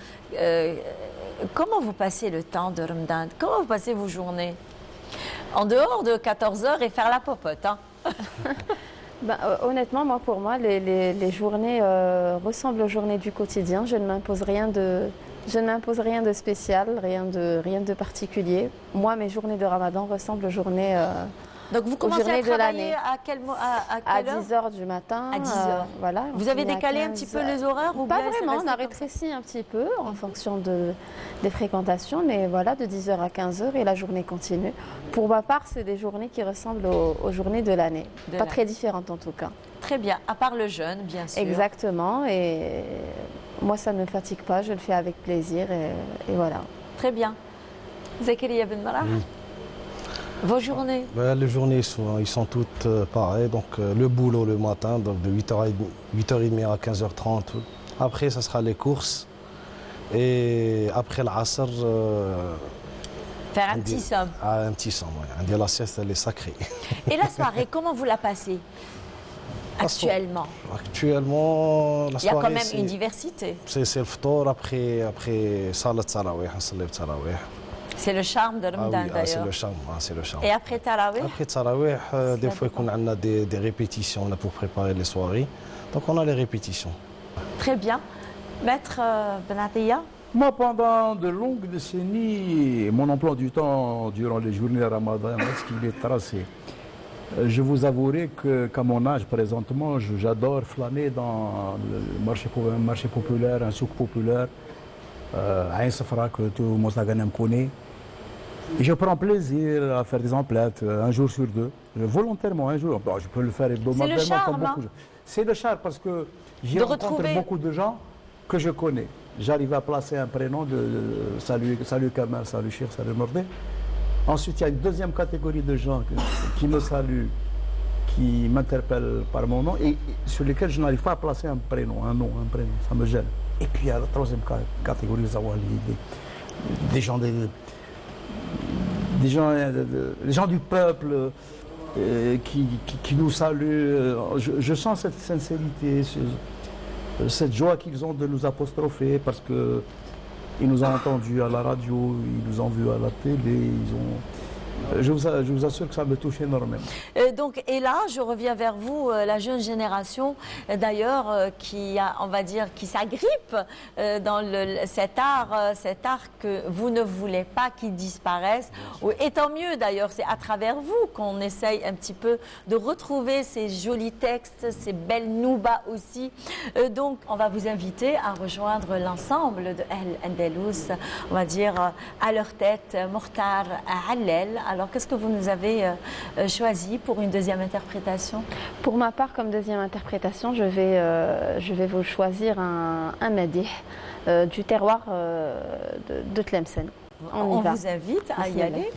comment vous passez le temps de Ramadan? Comment vous passez vos journées? En dehors de 14 heures et faire la popote, hein? Ben, honnêtement, pour moi, les journées ressemblent aux journées du quotidien. Je ne m'impose rien de spécial, rien de particulier. Moi, mes journées de Ramadan ressemblent aux journées Donc vous commencez à travailler à quelle heure? 10 h du matin. À 10 h. Voilà. Vous avez décalé un petit peu les horaires ou pas bien vraiment, on a rétréci un petit peu en fonction des fréquentations, mais voilà, de 10 h à 15 h et la journée continue. Pour ma part, c'est des journées qui ressemblent aux journées de l'année. Pas très différentes en tout cas. Très bien, à part le jeûne, bien sûr. Exactement, et moi ça ne me fatigue pas, je le fais avec plaisir et voilà. Très bien. Zakaria Ben Marah, vos journées? Les journées ils sont toutes pareilles. Donc le boulot le matin, donc de 8h30 à 15h30. Après, ça sera les courses. Et après l'Asr, faire un petit somme. Un petit somme, oui. La sieste, elle est sacrée. Et la soirée, comment vous la passez actuellement? Actuellement, la soirée, il y a quand même une diversité. C'est le ftour après Salat Tarawih, on se lève Tarawih. C'est le charme de Ramadan d'ailleurs. C'est le charme, c'est le charme. Et après Tarawih? Après Tarawih, des fois on a des répétitions là, pour préparer les soirées. Donc on a les répétitions. Très bien. Maître Benatia? Moi, pendant de longues décennies, mon emploi du temps durant les journées Ramadan, est-ce qu'il est tracé? Je vous avouerai qu'à mon âge présentement, j'adore flâner dans le marché populaire, un souk populaire, Ain Safra que tout le monde connaît. Et je prends plaisir à faire des emplettes un jour sur deux, volontairement un jour. Bon, je peux le faire hebdomadairement comme beaucoup. C'est le charme parce que j'y rencontre beaucoup de gens que je connais. J'arrive à placer un prénom de salut Kamal, salut Cheikh, salut Mordé. Ensuite, il y a une deuxième catégorie de gens qui me saluent, qui m'interpellent par mon nom et sur lesquels je n'arrive pas à placer un prénom, un prénom, ça me gêne. Et puis il y a la troisième catégorie, des gens du peuple qui nous saluent. Je sens cette sincérité, cette joie qu'ils ont de nous apostropher parce que ils nous ont entendus à la radio, ils nous ont vus à la télé, je vous assure que ça me touche énormément. Et là, je reviens vers vous, la jeune génération, d'ailleurs, qui s'agrippe dans cet art que vous ne voulez pas qu'il disparaisse. Et tant mieux, d'ailleurs, c'est à travers vous qu'on essaye un petit peu de retrouver ces jolis textes, ces belles noubas aussi. Donc, on va vous inviter à rejoindre l'ensemble de El Andalous, on va dire, à leur tête, Mokhtar Allel. Alors, qu'est-ce que vous nous avez choisi pour une deuxième interprétation? Pour ma part, comme deuxième interprétation, je vais vous choisir un madih du terroir de Tlemcen. On vous invite à y aller.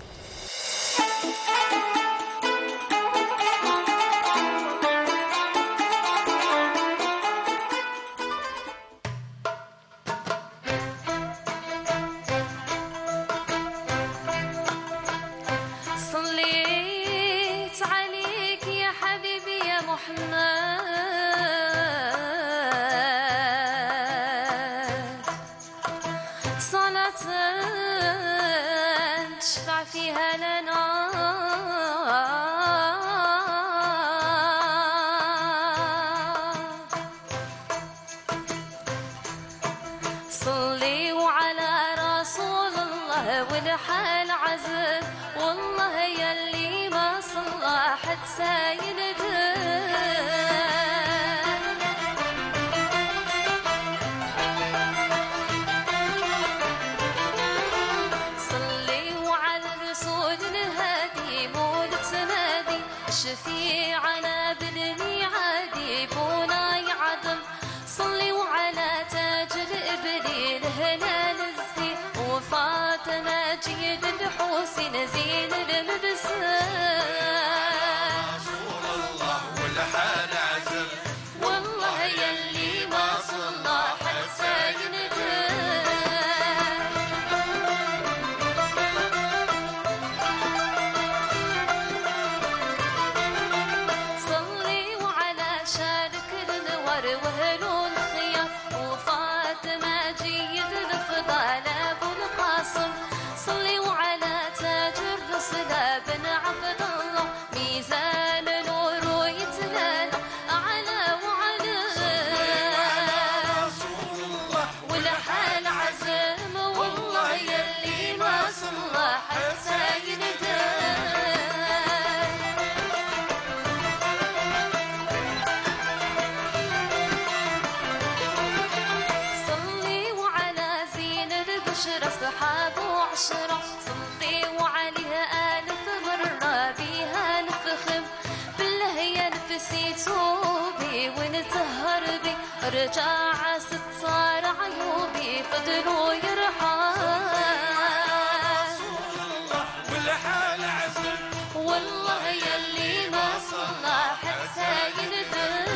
رجع ستار عيوبي فضلوا يرحم والحال عزم والله يلي ما صلح حتى يندم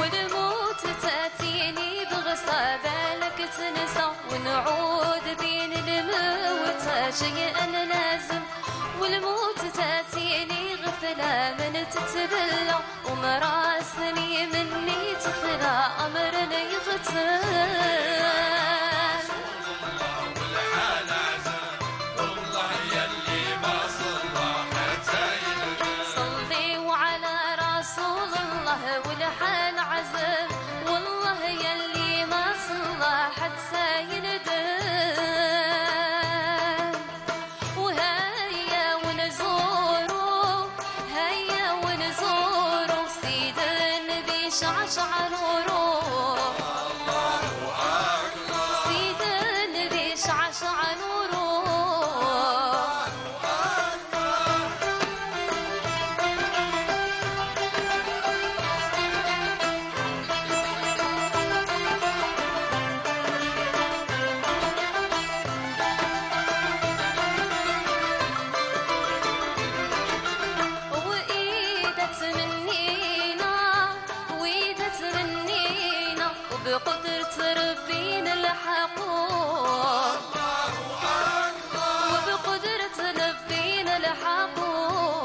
والموت تأتيني بغصة بالك تنسى ونعود بين الموت شيئا لازم والموت تأتيني غفلة على من تتبلى ومراسني مني تخلى أمرنا يغتال صلي وعلى رسول الله والحال عزم والله يلي ما صلى حتى يندم وهيا ونزوروا هيا ونزوروا سيد النبي شعشع نوره سيد النبي شعشع نوره بقدرة ربينا الحقوق وبقدرة ربينا الحقوق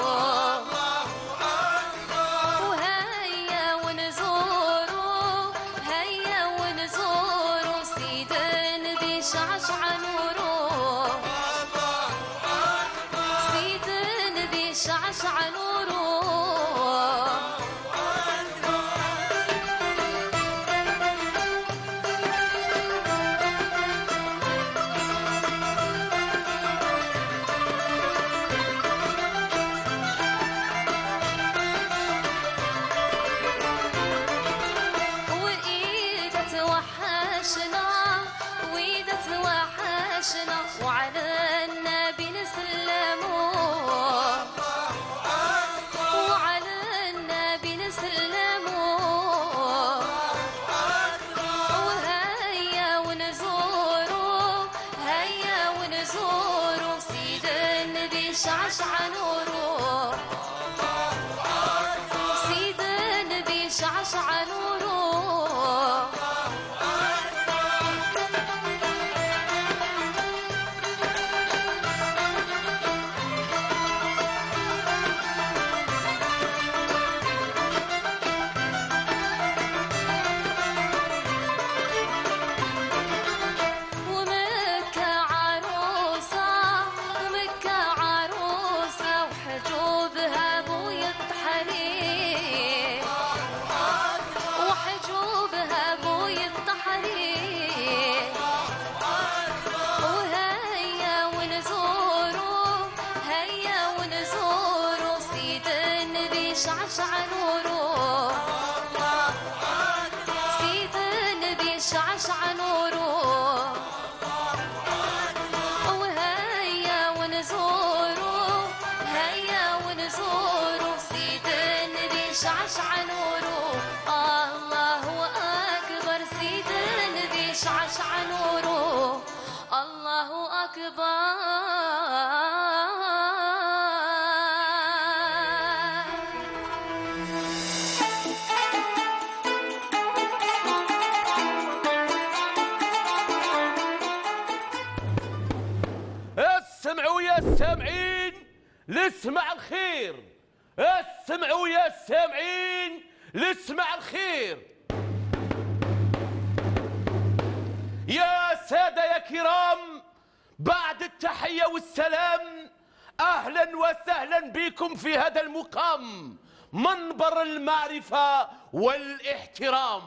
وهيا ونزوروا هيا ونزوروا سيد النبي شعشع نوره سيد النبي شعشع نوره وعلى النبي نسلموا وعلى النبي نسلموا وهيا ونزوروا هيا ونزوروا سيد النبي شعشع نوره سيد النبي شعشع نوره شعشع نوره سيد النبي شعشع نوره وهيا ونزوروا هيا ونزوروا سيد النبي شعشع نوره الله أكبر سيد النبي شعشع نوره الله أكبر اسمعوا يا السامعين لسمع الخير اسمعوا يا السامعين لسمع الخير يا سادة يا كرام بعد التحية والسلام أهلا وسهلا بكم في هذا المقام منبر المعرفة والاحترام.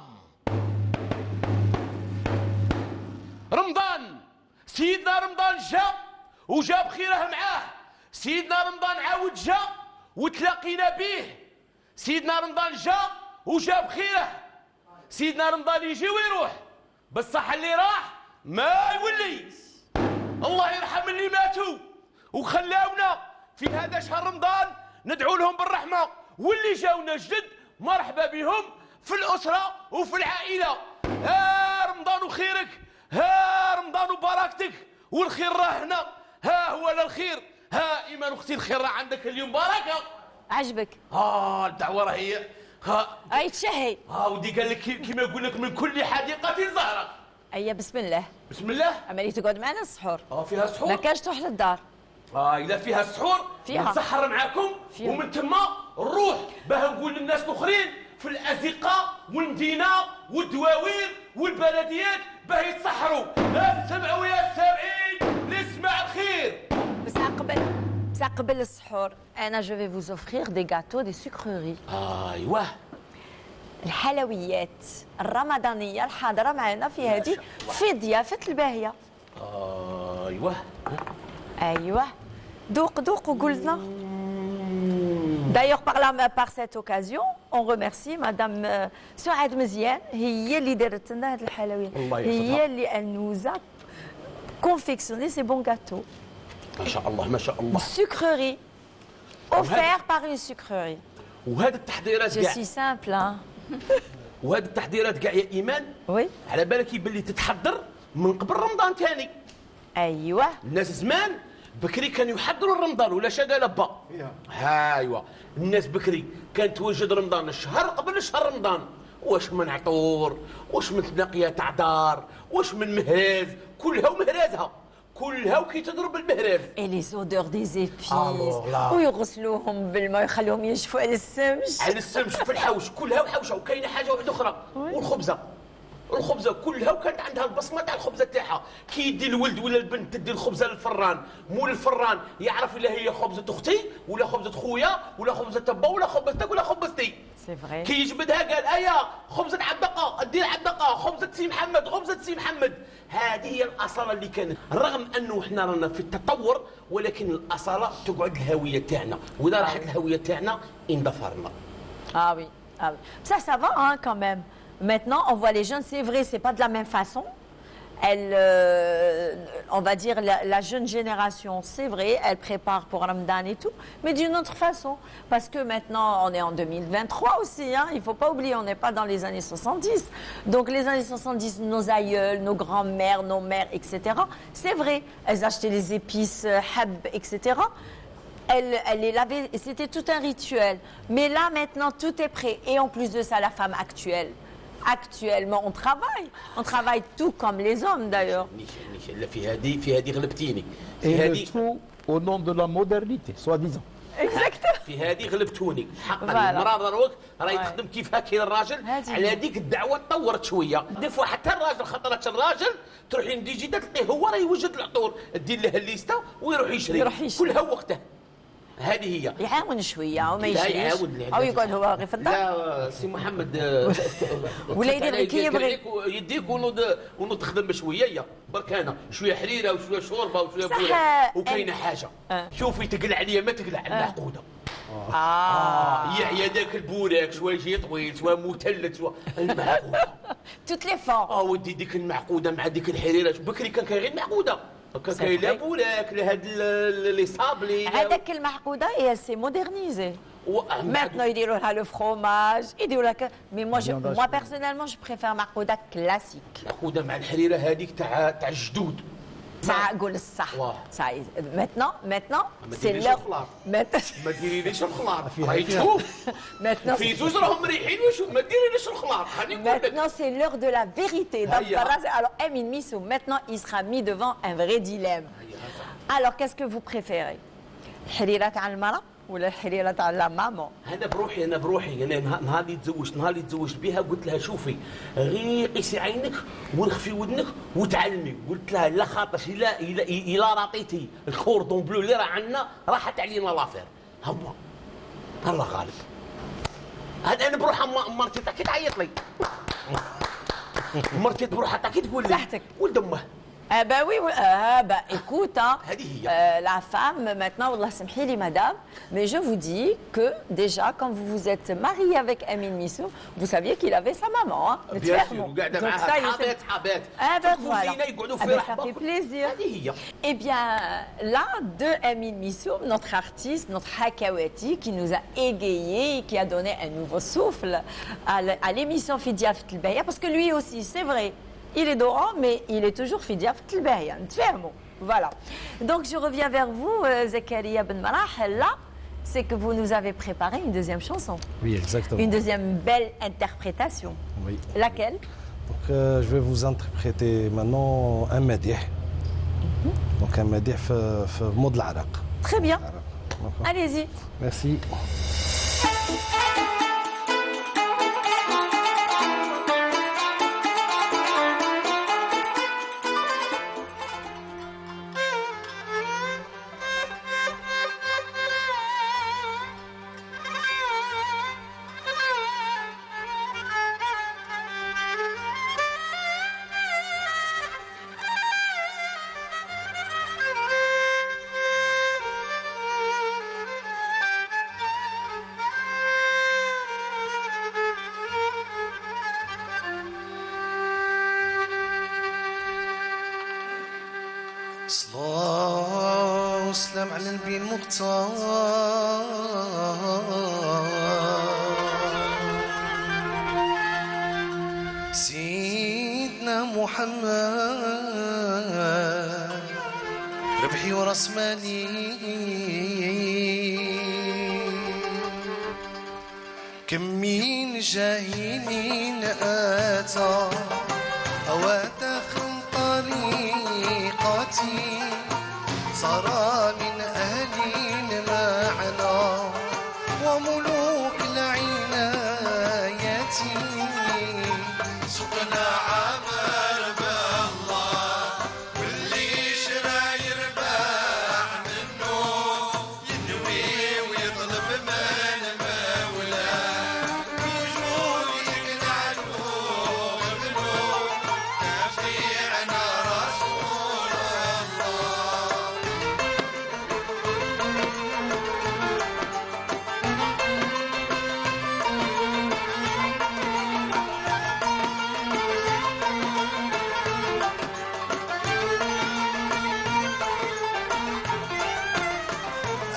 رمضان سيدنا رمضان جاء وجاب خيره معاه، سيدنا رمضان عاود جاء وتلاقينا به، سيدنا رمضان جاء وجاب خيره، سيدنا رمضان يجي ويروح بالصح اللي راح ما يولي. الله يرحم اللي ماتوا وخلاونا في هذا شهر رمضان ندعو لهم بالرحمة، واللي جاونا جدد مرحبا بهم في الأسرة وفي العائلة. ها رمضان وخيرك، ها رمضان وبركتك، والخير راه هنا، ها هو الخير. ها إيمان أختي الخير راه عندك اليوم بركة. عجبك؟ الدعوة راه هي أي تشهي. ودي قال لك كيما يقول لك من كل حديقة زهرة. أي بسم الله. بسم الله. عملية تقعد معنا السحور. فيها سحور؟ ما كانش تروح للدار. الا فيها السحور فيها. نسحر معاكم فيها. ومن تما نروح باه نقول للناس الاخرين في الازقه والمدينه والدواوين والبلديات باه يتسحروا. يا السبع ويا السبعين نسمع الخير. بس قبل السحور انا جو في فوز اوفرير دي غاتو دي سكروري. ايوه الحلويات الرمضانيه الحاضره معنا في هذه في ضيافه الباهيه. ايوه ايوه دوق وقلنا. D'ailleurs, par cette occasion, on remercie Madame سعاد مزيان هي اللي دارت لنا هذه الحلويات. الله يحفظها. هي اللي elle nous a confectionné ces bons gâteaux. ما شاء الله ما شاء الله. Sucrerie offert par une sucrerie. وهذه التحضيرات Je كاع suis simple, hein. وهذه التحضيرات كاع يا ايمان Oui. على بالك يبلي تتحضر من قبل رمضان ثاني. ايوه. الناس زمان بكري كانوا يحضروا رمضان ولا شاقه لبا. ايوا الناس بكري كانت توجد رمضان الشهر قبل شهر رمضان. واش من عطور واش من تنقيه تاع دار واش من مهراز كلها ومهرازها كلها وكي تضرب المهراز. Et les odeurs des épices. Alors là. ويغسلوهم بالماء يخلوهم ينشفوا على السمش. على السمش في الحوش كلها وحوشه. وكاينه حاجه واحده اخرى والخبزه كلها وكانت عندها البصمه تاع الخبزه تاعها. كي يدي الولد ولا البنت تدي الخبزه للفران مول الفران يعرف الا هي خبزه اختي ولا خبزه خويا ولا خبزه تبا ولا خبزتك ولا خبزتي. سي فري. كي يجبدها قال ايا خبزه عبقه دير عبقه خبزه سي محمد خبزه سي محمد. هذه هي الاصاله اللي كانت رغم انه احنا رانا في التطور ولكن الاصاله تقعد الهويه تاعنا واذا راحت الهويه تاعنا اندثرنا. Ah oui, ah oui. Ça va hein, quand même. Maintenant, on voit les jeunes, c'est vrai, c'est pas de la même façon. On va dire, la jeune génération, c'est vrai, elle prépare pour Ramadan et tout, mais d'une autre façon. Parce que maintenant, on est en 2023 aussi, hein, il ne faut pas oublier, on n'est pas dans les années 70. Donc les années 70, nos aïeuls, nos grands-mères, nos mères, etc., c'est vrai, elles achetaient les épices, hab, etc., elle les lavait, c'était tout un rituel. Mais là, maintenant, tout est prêt. Et en plus de ça, la femme actuellement, on travaille tout comme les hommes d'ailleurs. لا في هذه غلبتيني. Et le tout au nom de la modernité, soi-disant. Exactement. في هذه غلبتوني حقا. Voilà. المراه دروك راهي Ouais. تخدم كيفها كاين الراجل. هذه على هي. هذيك الدعوه تطورت شويه. دفوا حتى الراجل خطرت الراجل تروحي لديجيتا تلقيه هو راه يوجد العطور دير له الليسته ويروح يشري. كلها وقته. هذه هي. يعاون شويه وما لا يجريش يعاون او يقعد هو غير في الدار. لا سي محمد ولا يدير كي يبغي. يديك ونوض تخدم بشويه برك انا شويه حريره وشويه شوربه وشويه صح. بوله وكاينه حاجه. شوفي تقلع عليا ما تقلع على المعقوده. يا ذاك البوراك شويه يجي طويل شويه مثلث شويه المعقوده. توت لي فون. ودي ديك المعقوده مع ديك الحريره بكري كان غير معقوده. كاين لا بوراك لا هاد لي صابلي. هذاك المعقوده هي سي مودرنيزي. Maintenant, ils diront le fromage, ils diront que... Mais moi, personnellement, je préfère Marcouda classique. معقوده مع الحريره هذيك تاع الجدود. Ça قول الصح. Ça, maintenant, c'est ديريش l'heure. الخلاط. ما Maintenant, ديريليش الخلاط. راهي تشوف في زوج راهم مريحين وشوف ما ديريليش الخلاط. خليني نقول لك. maintenant, c'est l'heure de la vérité. Donc, alors, Emin Missou, maintenant, il sera mis devant un vrai dilemme. Alors, qu'est-ce que vous préférez? الحريرة تاع المرأة ولا الحريرة تاع لا مامون؟ انا بروحي انا نهار اللي تزوجت بها قلت لها شوفي غير قيسي عينك ونخفي ودنك وتعلمي. قلت لها لا خاطرش الا راطيتي الكوردون بلو اللي راه عندنا راحت علينا لافير. هما الله غالب. هذا انا بروحها مرتي كي تعيط لي. مرتي بروحها كي تقول لي تحتك. ولد امه. Ah bah oui, bah écoute, hein, la femme, maintenant, Allah samhili madame, mais je vous dis que déjà, quand vous vous êtes marié avec Emin Missou, vous saviez qu'il avait sa maman. Hein, bien sûr, donc ça, ah ben voilà, ça fait plaisir. Eh bien, là, de Emin Missou, notre artiste, notre Hakawati, qui nous a égayé, qui a donné un nouveau souffle à l'émission Fidia Ftlbeya, parce que lui aussi, c'est vrai, il est d'Oran, mais il est toujours Fidia Ftlbeya. Voilà. Donc, je reviens vers vous, Zakaria Ben Marah. Là, c'est que vous nous avez préparé une deuxième chanson. Oui, exactement. Une deuxième belle interprétation. Oui. Laquelle? Donc, je vais vous interpréter maintenant un medih. دونك ان مديح في مود العرق. Très bien. Allez-y. ميرسي. صلاة وسلام على النبي المختار سيدنا محمد ربحي وراس مالي كم من جاهل أتى أو دخل طريقتي صار من أهل المعنى وملوك العناية سقنا عمر بالله واللي شرى يربح منه ينوي ويطلب من مولاه وجودك نعلو ابنه شفيعنا رسول الله.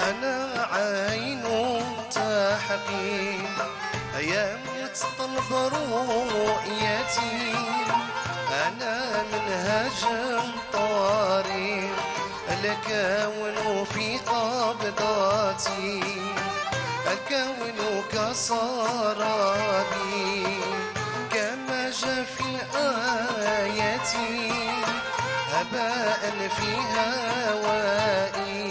أنا عين تحقيق أيام تطلب رؤيتي أنا منهج طريق الكون في قبضتي الكون كسرابي كما جاء في الآية هباء في هوائي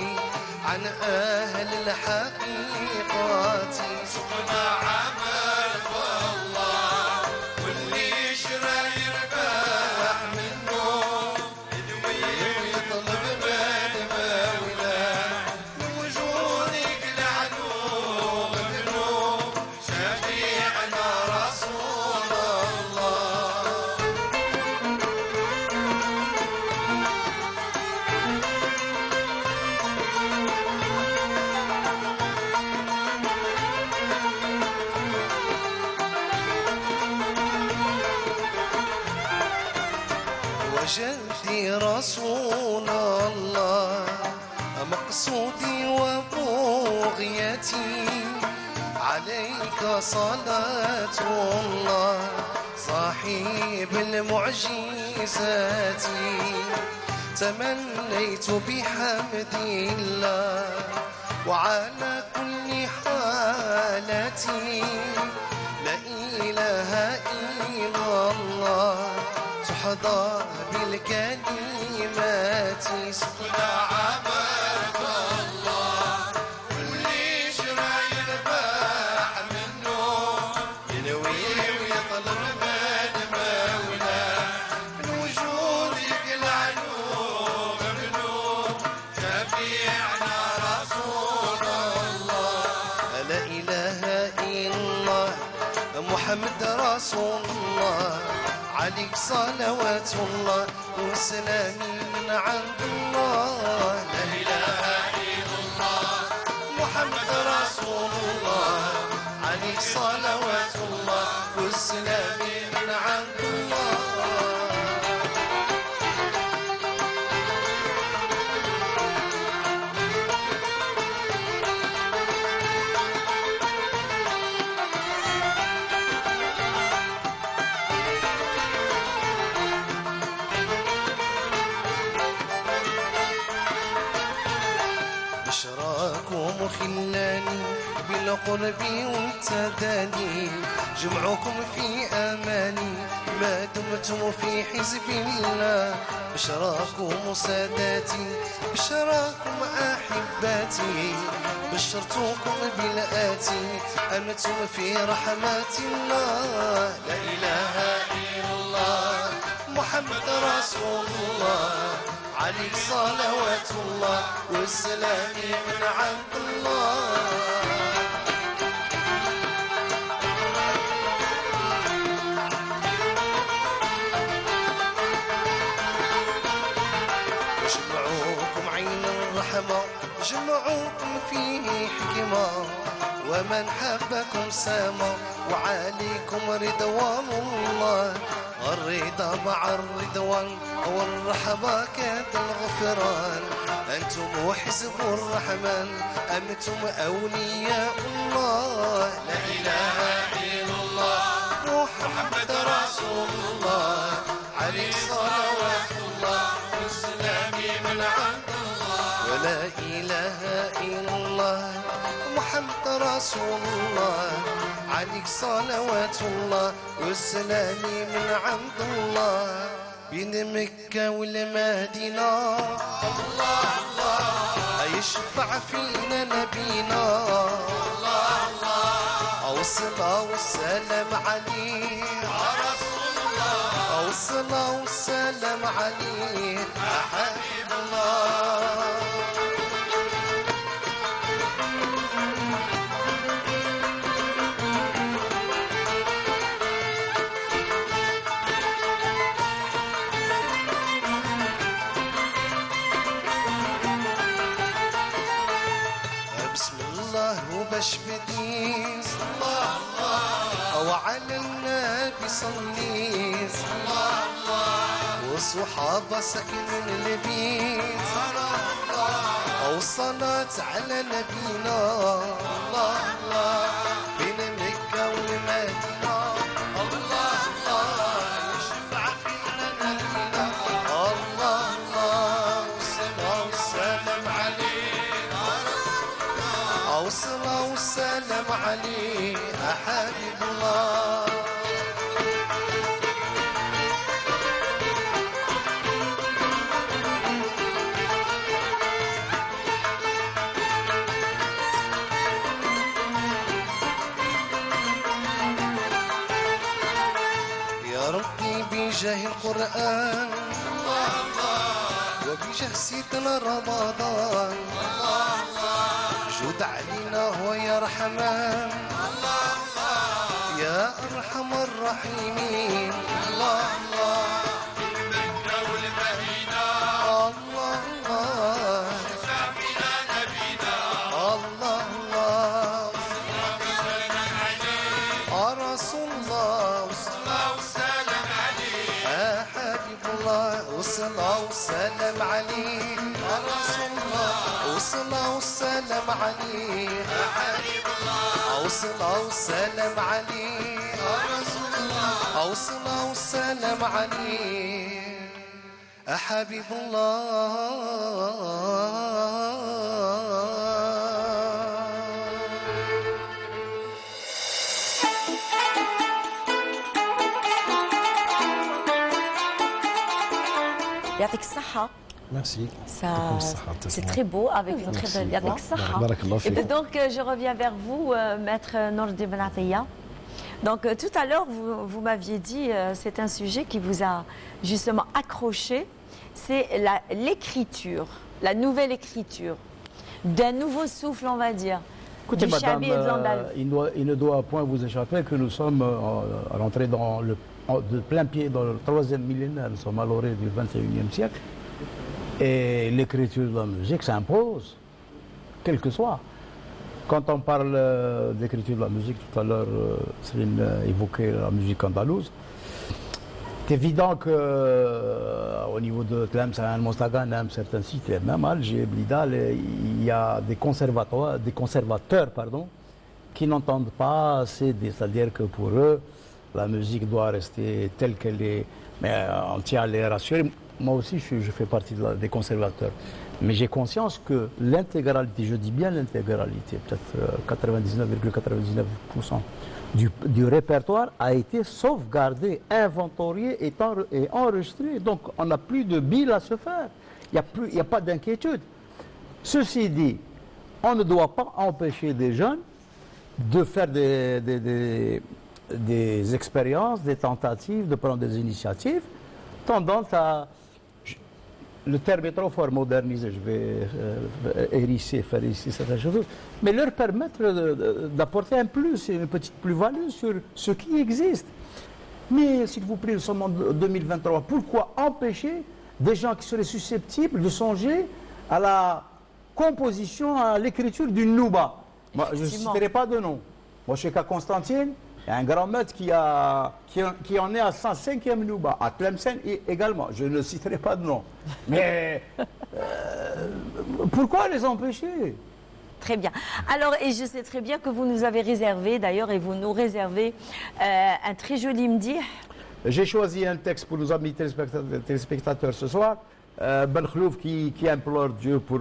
عن أهل الحقيقة سقنا عمل والله واللي شرى يربح منه يدوي ويطلب من مولاه وجودك لعنو ابنه شفيعنا رسول الله. وجدي رسول الله مقصودي وبغيتي عليك صلاة الله صاحب المعجزات تمنيت بحمد الله وعلى كل حالتي لا إله إلا الله تحظى بالكلمات سقنا عبد الله واللي شرى يربح منه ينوي ويطلب من مولاه من وجودك العلوم ابنه شفيعنا رسول الله. لا إله إلا الله محمد رسول الله عليك صلوات الله وسلامي من عند الله. لا إله إلا الله محمد رسول الله عليك صلوات الله وسلامي من عند الله. بشراكم خلاني أنا قربي وانت داني جمعكم في أماني ما دمتم في حزب الله بشراكم ساداتي بشراكم أحباتي بشرتكم بالآتي أنتم في رحمات الله لا إله إلا الله محمد رسول الله عليك صلوات الله والسلام من عند الله جمعوكم عين الرحمة جمعوكم فيه حكمة ومن حبكم سما وعليكم رضوان الله الرضا مع الرضوان والرحمة كاد الغفران أنتم حزب الرحمن أنتم أولياء الله لا إله إلا الله محمد رسول الله عليه صلوات الله والسلام من عند الله ولا إله إلا الله محمد رسول الله عليك صلوات الله والسلام من عند الله بين مكة والمدينة الله الله يشفع فينا نبينا الله الله الصلاة والسلام عليه يا رسول الله الصلاة والسلام عليه يا حبيب الله وباش بديس الله الله او على النبي صليت الله الله وصحابه ساكنين البيت الله الله او صلاه على نبينا الله الله بين مكه والمدينه الله الله يشفع فينا نبينا الله الله والصلاه والسلام عليه والصلاة والسلام عليه يا حبيب الله يا ربي بجاه القرآن الله الله وبجاه سيدنا رمضان الله جود علينا هو يا رحمن الله الله يا أرحم الراحمين الله الله بالمكة والمدينة الله الله شفينا نبينا الله الله يا رسول الله والصلاة والسلام عليه يا حبيب الله والصلاة والسلام عليه يا رسول الله والصلاة والسلام عليه يا حبيب الله والصلاة والسلام عليه يا رسول الله والصلاة والسلام عليه يا حبيب الله يعطيك الصحة. Merci. C'est très beau avec une très belle voix. Donc je reviens vers vous, Maître Nourdi Ben Attia. Donc tout à l'heure, vous m'aviez dit, c'est un sujet qui vous a justement accroché, c'est l'écriture, la nouvelle écriture, d'un nouveau souffle, on va dire. Écoutez, madame, il ne doit point vous échapper que nous sommes rentrés de plein pied dans le 3e millénaire, nous sommes à l'orée du 21e siècle. Et l'écriture de la musique s'impose, quel que soit. Quand on parle d'écriture de la musique, tout à l'heure, Céline évoquait la musique andalouse. C'est évident qu'au niveau de Tlemcen, Mostaganem, certains sites, même Alger, Blidal, il y a des conservateurs qui n'entendent pas céder. C'est-à-dire que pour eux, la musique doit rester telle qu'elle est Mais on tient à les rassurer. Moi aussi, je fais partie des conservateurs. Mais j'ai conscience que l'intégralité, je dis bien l'intégralité, peut-être 99,99% du répertoire a été sauvegardé, inventorié et enregistré. Donc on n'a plus de billes à se faire. Il n'y a pas d'inquiétude. Ceci dit, on ne doit pas empêcher des jeunes de faire des expériences, des tentatives, de prendre des initiatives tendant à... Le terme est trop fort, moderniser, je vais faire ici certaines choses, mais leur permettre d'apporter un plus, une petite plus-value sur ce qui existe. Mais s'il vous plaît, nous sommes en 2023, pourquoi empêcher des gens qui seraient susceptibles de songer à la composition, à l'écriture d'une nouba? Moi, je ne citerai pas de nom. Moi, je suis qu'à Constantine. Il y a un grand maître qui en est à 105e Nouba, à Tlemcen également. Je ne citerai pas de nom. Mais pourquoi les empêcher? Très bien. Alors, et je sais très bien que vous nous avez réservé, d'ailleurs, et vous nous réservez un très joli mdih. J'ai choisi un texte pour nos amis téléspectateurs ce soir. Ben Khlouf qui implore Dieu pour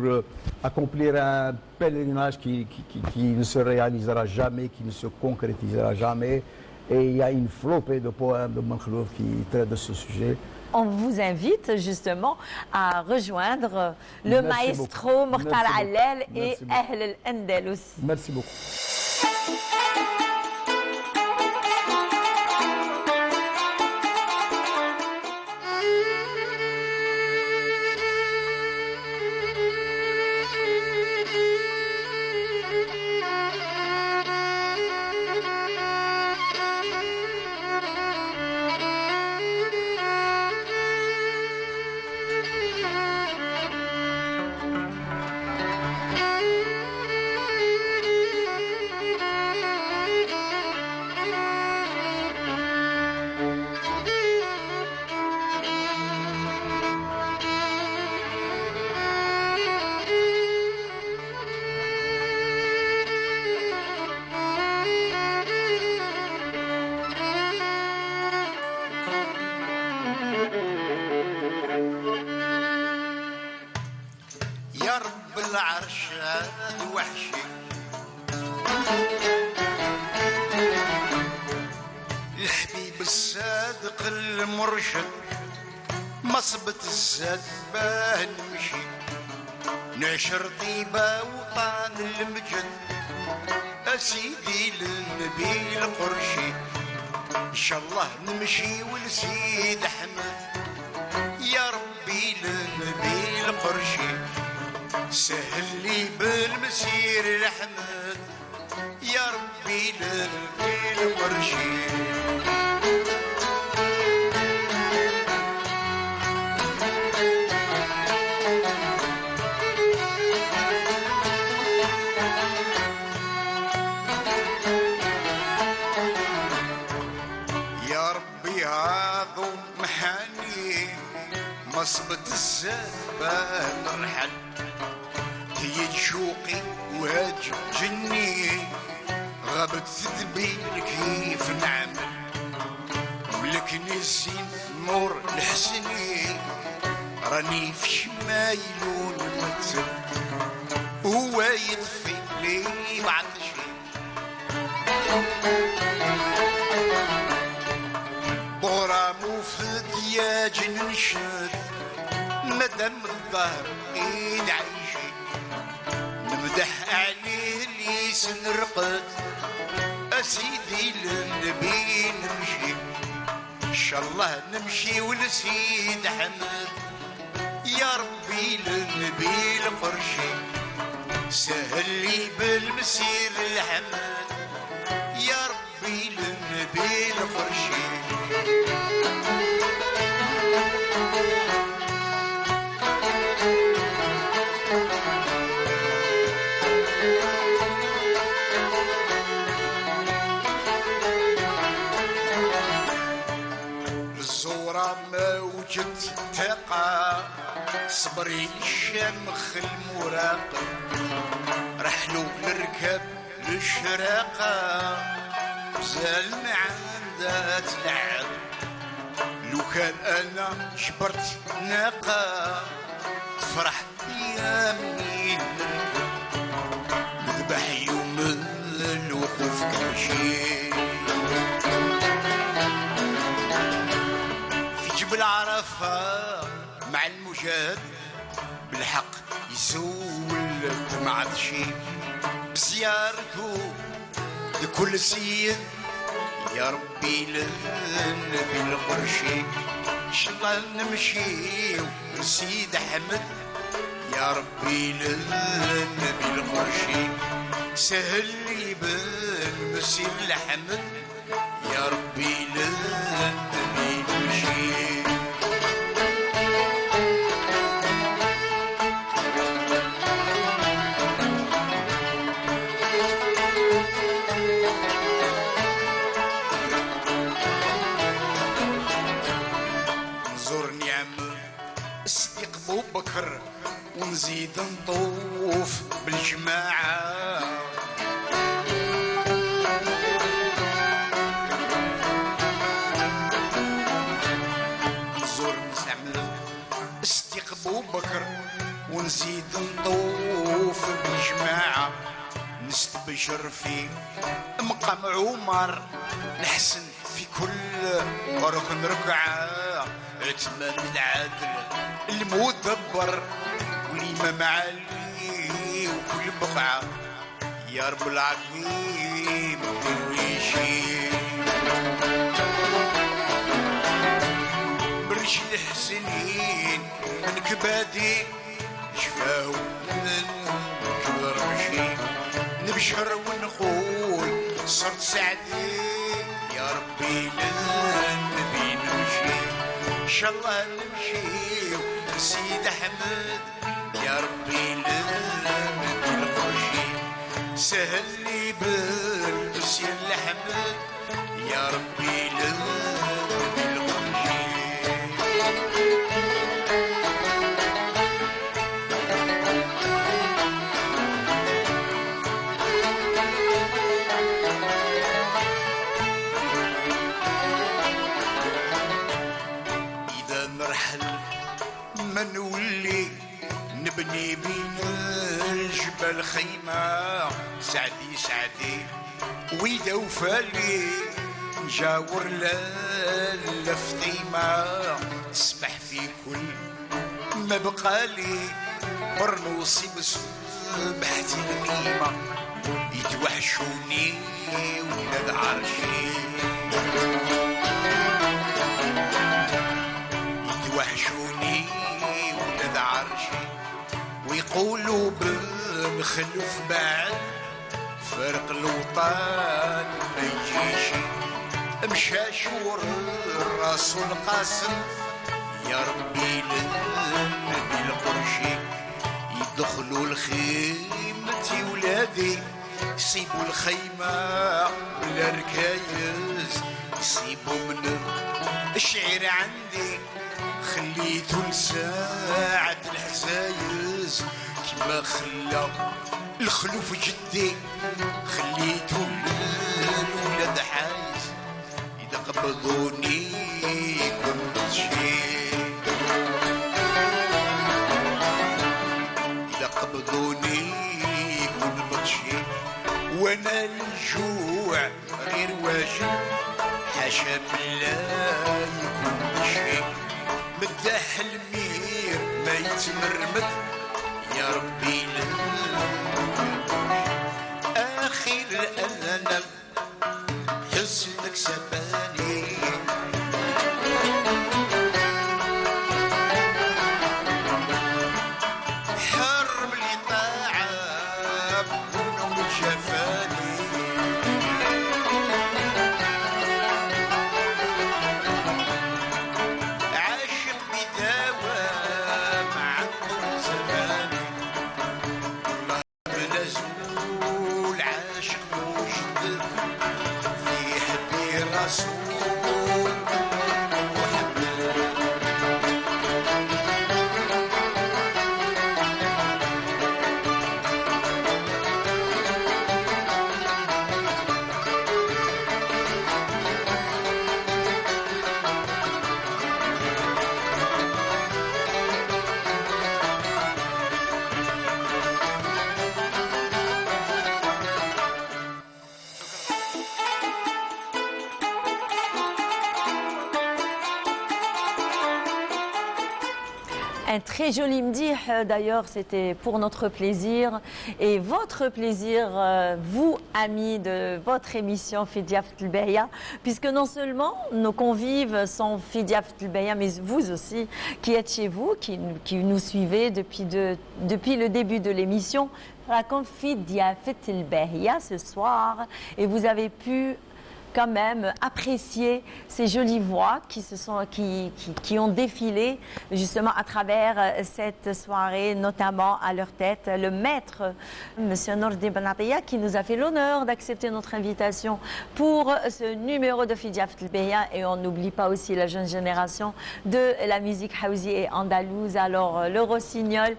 accomplir un pèlerinage qui ne se réalisera jamais, qui ne se concrétisera jamais. Et il y a une flopée de poèmes de Ben Khlouf qui traitent de ce sujet. On vous invite justement à rejoindre le maestro Mokhtar Allel et Ahl al-Andalus. Merci beaucoup. مصبة الزاد باه نمشي نعشر طيبة وطان المجد أسيدي للنبي القرشي إن شاء الله نمشي ولسيد أحمد يا ربي للنبي القرشي سهل لي بالمسير الأحمد يا ربي للنبي القرشي مصبة الزبان نرحل هي شوقي وهاج جني غابت تدبير كيف نعمل ولكن الزين نور الحسني راني في شمايل ونمثل هو يطفي لي بعد شي بغرام وفد يا جنشد مدام الظهر ايد عيشي نمدح عليه اللي سنرقد اسيدي للنبي نمشي ان شاء الله نمشي ولسيد احمد يا ربي للنبي القرشي سهل لي بالمسير الحمد يا ربي للنبي القرشي موجة تقى صبري الشمخ المراقب رحلو نركب للشراقة زال معان ذات لعب لو كان انا جبرت ناقة تفرح يا منين نذبح يوم الوقوف كمشي في جبل عرفة مع المجاهد بالحق يزول ما عاد شي بزيارته لكل سيد يا ربي للنبي القرشي ان شاء الله نمشي لسيد احمد يا ربي للنبي القرشي سهل لي بالمسير لحمد يا ربي للنبي نمشي بكر ونزيد نطوف بالجماعة نزور نستعمل الصديق بو بكر ونزيد نطوف بالجماعة نستبشر في مقام عمر نحسن في كل ركن ركعة عثمان العادل المدبر والإمام علي وكل بقعة يا رب العظيم درويشي برجل حسنين من كبادي شفاو من كبر مشي نبشر ونقول صرت سعدي يا ربي للنبي نمشي ان شاء الله نمشي سيد احمد يا ربي للنبي القرشي سهل لي بالمسير لحمد يا ربي للنبي القرشي ما نولي نبني بين الجبل خيمة سعدي سعدي ويدا وفالي نجاور للفطيمة اسمح في كل ما بقالي برنوصي بسبحتي القيمة يتوحشوني ولاد عرشي يتوحشوني ولاد عرشي ويقولوا بالخلف بعد فرق الوطن ما يجيش مشى شور الرسول قاسم يا ربي للنبي القرشي يدخلوا الخيمة ولادي يصيبوا الخيمة بلا ركايز يصيبوا من الشعير عندي خليته لساعة الحزايز كما خلى الخلوف جدي خليته للولاد حايز إذا قبضوني كنت شي إذا قبضوني كنت شي وانا الجوع غير واجب حاشا بالله يكون شي مداح المير ما يتمرمد يا ربي آخر الألم حزنك سباني حرب لي طاعة ونوم جفاني عاشق بدوام عطل زماني والله بلا زول عاشق مجدد في حبي راسه Un très joli mdih, d'ailleurs, c'était pour notre plaisir et votre plaisir, vous, amis de votre émission Fidia Fet El Bahia, puisque non seulement nos convives sont Fidia Fet El Bahia, mais vous aussi, qui êtes chez vous, qui nous suivez depuis le début de l'émission, raconte Fidia Fet El Bahia ce soir, et vous avez pu quand même apprécier ces jolies voix qui ont défilé justement à travers cette soirée, notamment à leur tête le maître, M. Nordin Ben Attia, qui nous a fait l'honneur d'accepter notre invitation pour ce numéro de Fidia Fet El Bahia. Et on n'oublie pas aussi la jeune génération de la musique haouzi et andalouse. Alors le Rossignol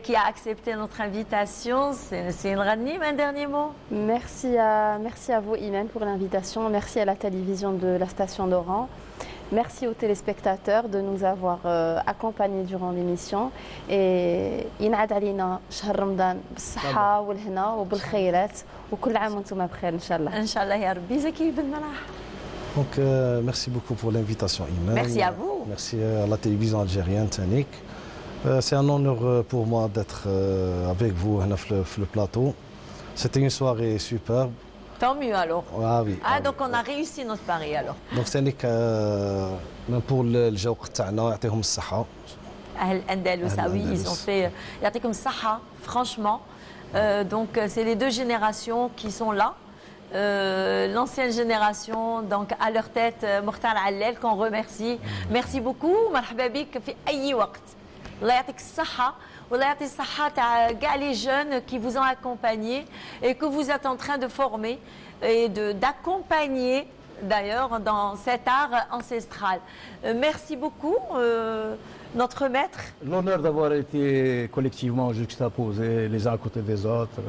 qui a accepté notre invitation. C'est Nradnim, un dernier mot. Merci à vous, Imen, pour l'invitation. Merci à la télévision de la station d'Oran. Merci aux téléspectateurs de nous avoir accompagnés durant l'émission. Et ينعاد علينا شهر رمضان بالصحة والهنا وبالخيرات وكل عام وانتم بخير إن شاء الله. إن شاء الله يا ربي. زكي بن ملاح. Donc, merci beaucoup pour l'invitation, Imen. Merci à vous. Merci à la télévision algérienne, Tanik. C'est un honneur pour moi d'être avec vous sur le plateau. C'était une soirée superbe. Tant mieux alors. Ah oui. Ah, donc on a réussi notre pari alors. Donc Tanik, pour الجو تاعنا يعطيهم الصحة. أهل الأندلس, oui, ils ont fait يعطيكم الصحة, franchement. Donc c'est les deux générations qui sont là. L'ancienne génération, donc à leur tête, Mokhtar Allel, qu'on remercie. Merci beaucoup. مرحبا بك في أي وقت. الله يعطيك الصحة. والله يعطي الصحة تاع كاع les jeunes qui vous ont accompagné et que vous êtes en train de former et d'accompagner d'ailleurs dans cet art ancestral. Merci beaucoup, notre maître. L'honneur d'avoir été collectivement juxtaposés les uns à côté des autres.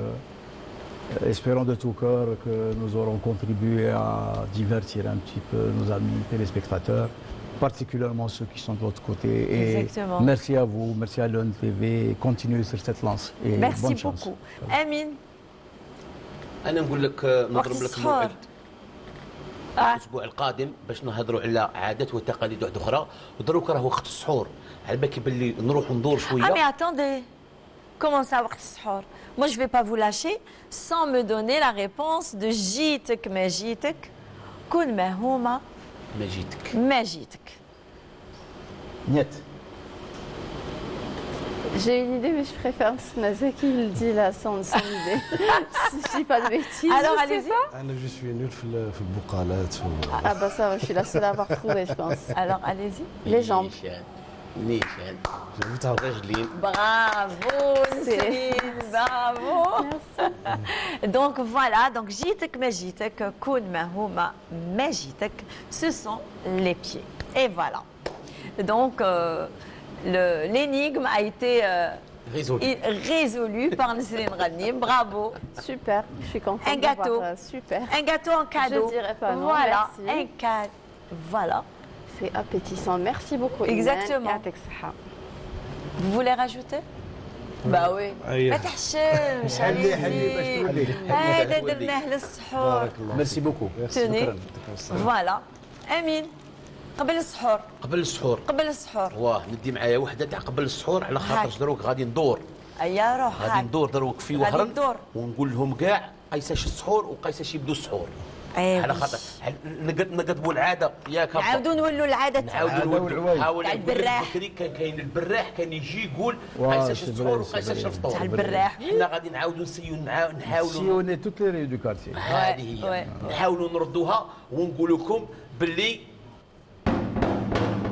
Espérons de tout cœur que nous aurons contribué à divertir un petit peu nos amis téléspectateurs, particulièrement ceux qui sont de l'autre côté. Et exactement. Merci à vous, merci à l'ONTV TV. Continuez sur cette lance. Et merci bonne beaucoup. chance. Amine. انا نقول لك نضرب لك موعد الاسبوع القادم باش نهضروا على عادات وتقاليد واحده اخرى. دروك راه وقت السحور على بالك باللي نروح ندور شويه. Ah mais attendez, comment ça وقت السحور? Moi je vais pas vous lâcher sans me donner la réponse de جيتك ما جيتك كل ما هما ما جيتك. Niet. J'ai une idée, mais je préfère Nazaki il dit là sans idée. Si je dis pas de bêtises. Alors allez-y. Je suis nul في البقالات. Ah bah ça, je suis la seule à avoir trouvé, je pense. Alors allez-y. Les jambes. نيشان رجلين. Bravo Céline, bravo. Donc voilà, donc جيتك ما جيتك كون ما هما ما جيتك, ce sont les pieds. Et voilà. Donc l'énigme a été résolue par Céline Radnim. Bravo. Super, je suis contente. Un gâteau. Super. Un gâteau en cadeau. Je dirais pas non. Voilà, merci. un cadeau. Voilà. C'est appétissant. Merci beaucoup. Exactement. Vous voulez rajouter? Bah oui. ما تحشمش. هذا درناه للسحور. Merci beaucoup. Tenez. Voilà. Amine. قبل السحور. قبل السحور. قبل السحور. واه ندي معايا وحده تاع قبل السحور على خاطر دروك غادي ندور. يا روح. غادي ندور دروك في وهران ونقول لهم كاع قيساش السحور وقيساش يبدو السحور. على خاطر نقدموا العاده ياك نعاودوا نولوا العاده نعاودوا تاع البراح. بكري كاين البراح كان يجي يقول قيساش السحور وقيساش الفطور تاع البراح. حنا غادي نعاودوا نحاولوا سيوني توت لي ريو دو كارتي. هذه هي نحاولوا نردوها ونقول لكم باللي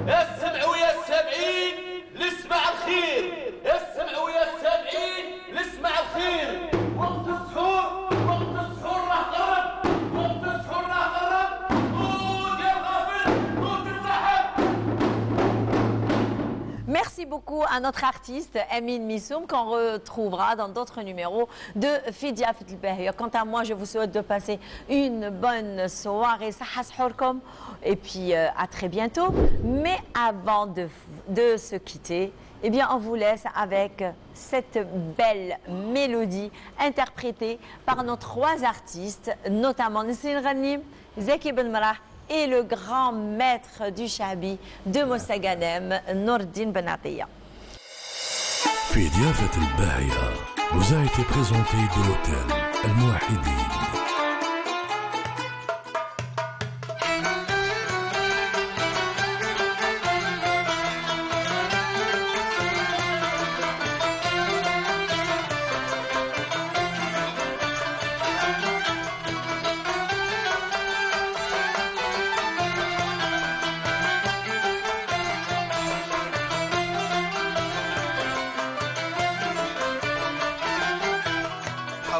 اسمعوا يا السامعين لسمع الخير. اسمعوا يا السامعين لسمع الخير. وقت السحور راه قرب. وقت السحور راه قرب. نوض يا الغافل نوض تنسحب. Merci beaucoup à notre artiste Amine Missoum qu'on retrouvera dans d'autres numéros de Fidia Fet El Bahia. Quant à moi, je vous souhaite de passer une bonne soirée. Et puis à très bientôt. Mais avant de se quitter, eh bien, on vous laisse avec cette belle mélodie interprétée par nos trois artistes, notamment Céline Radnim, Zeki Ben Marah et le grand maître du Chabi de Mossaganem, Nordin Ben Attia. في ضيافة الباهية vous a été présenté de l'hôtel الموحدين.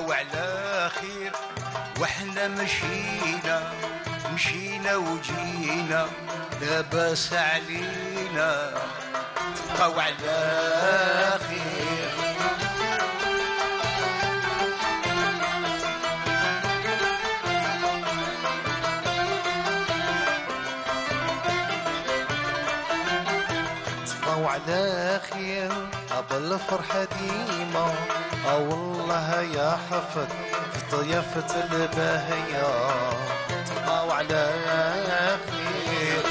وعلى خير واحنا مشينا وجينا لاباس علينا تبقاو على خير. تبقاو على خير قبل الفرحة ديما والله يا حفظ في ضيافة الباهية تبقاو على خير.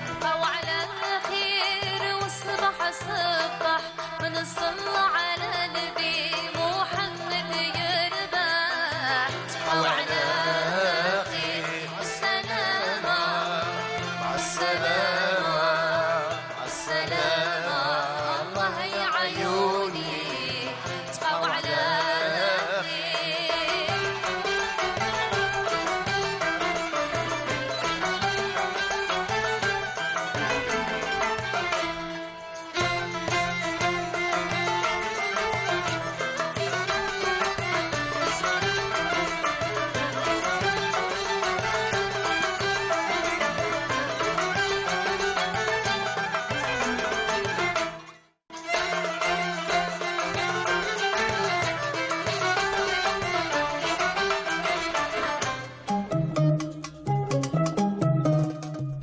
تبقاو على خير والصبح صبح ونصلى على نبي محمد يربح. تبقاو على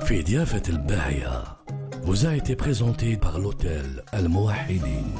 في ضيافة الباهية vous a été présenté par l'hôtel الموحدين.